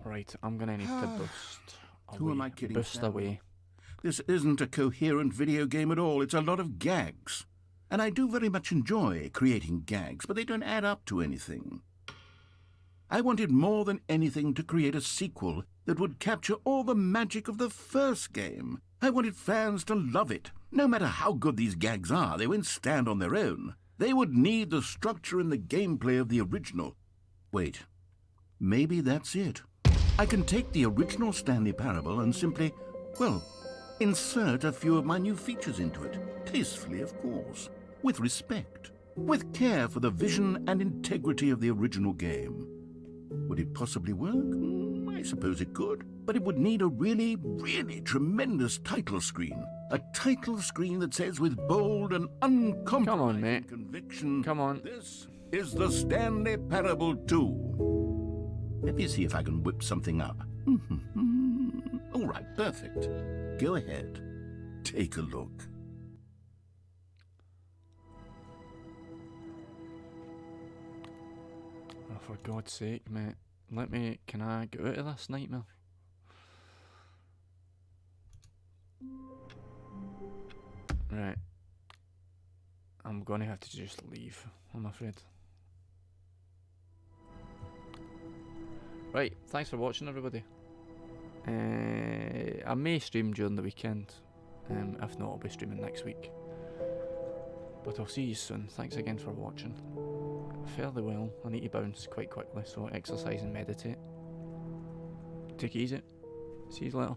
Right, I'm gonna need to boost away. Who am I kidding, Boost Stanley? away. This isn't a coherent video game at all. It's a lot of gags. And I do very much enjoy creating gags, but they don't add up to anything. I wanted more than anything to create a sequel that would capture all the magic of the first game. I wanted fans to love it. No matter how good these gags are, they won't stand on their own. They would need the structure and the gameplay of the original. Wait, maybe that's it. I can take the original Stanley Parable and simply, well, insert a few of my new features into it. Tastefully, of course. With respect. With care for the vision and integrity of the original game. Would it possibly work? I suppose it could. But it would need a really, really tremendous title screen. A title screen that says with bold and uncompromising Come on, mate. conviction, Come on. this is the Stanley Parable 2. Let me see if I can whip something up. All right, perfect. Go ahead. Take a look. Oh, for God's sake, mate. Can I get out of this nightmare? Right. I'm gonna have to just leave, I'm afraid. Right, thanks for watching, everybody. I may stream during the weekend. If not, I'll be streaming next week. But I'll see you soon. Thanks again for watching. Fairly well. I need to bounce quite quickly, so exercise and meditate. Take it easy. See you later.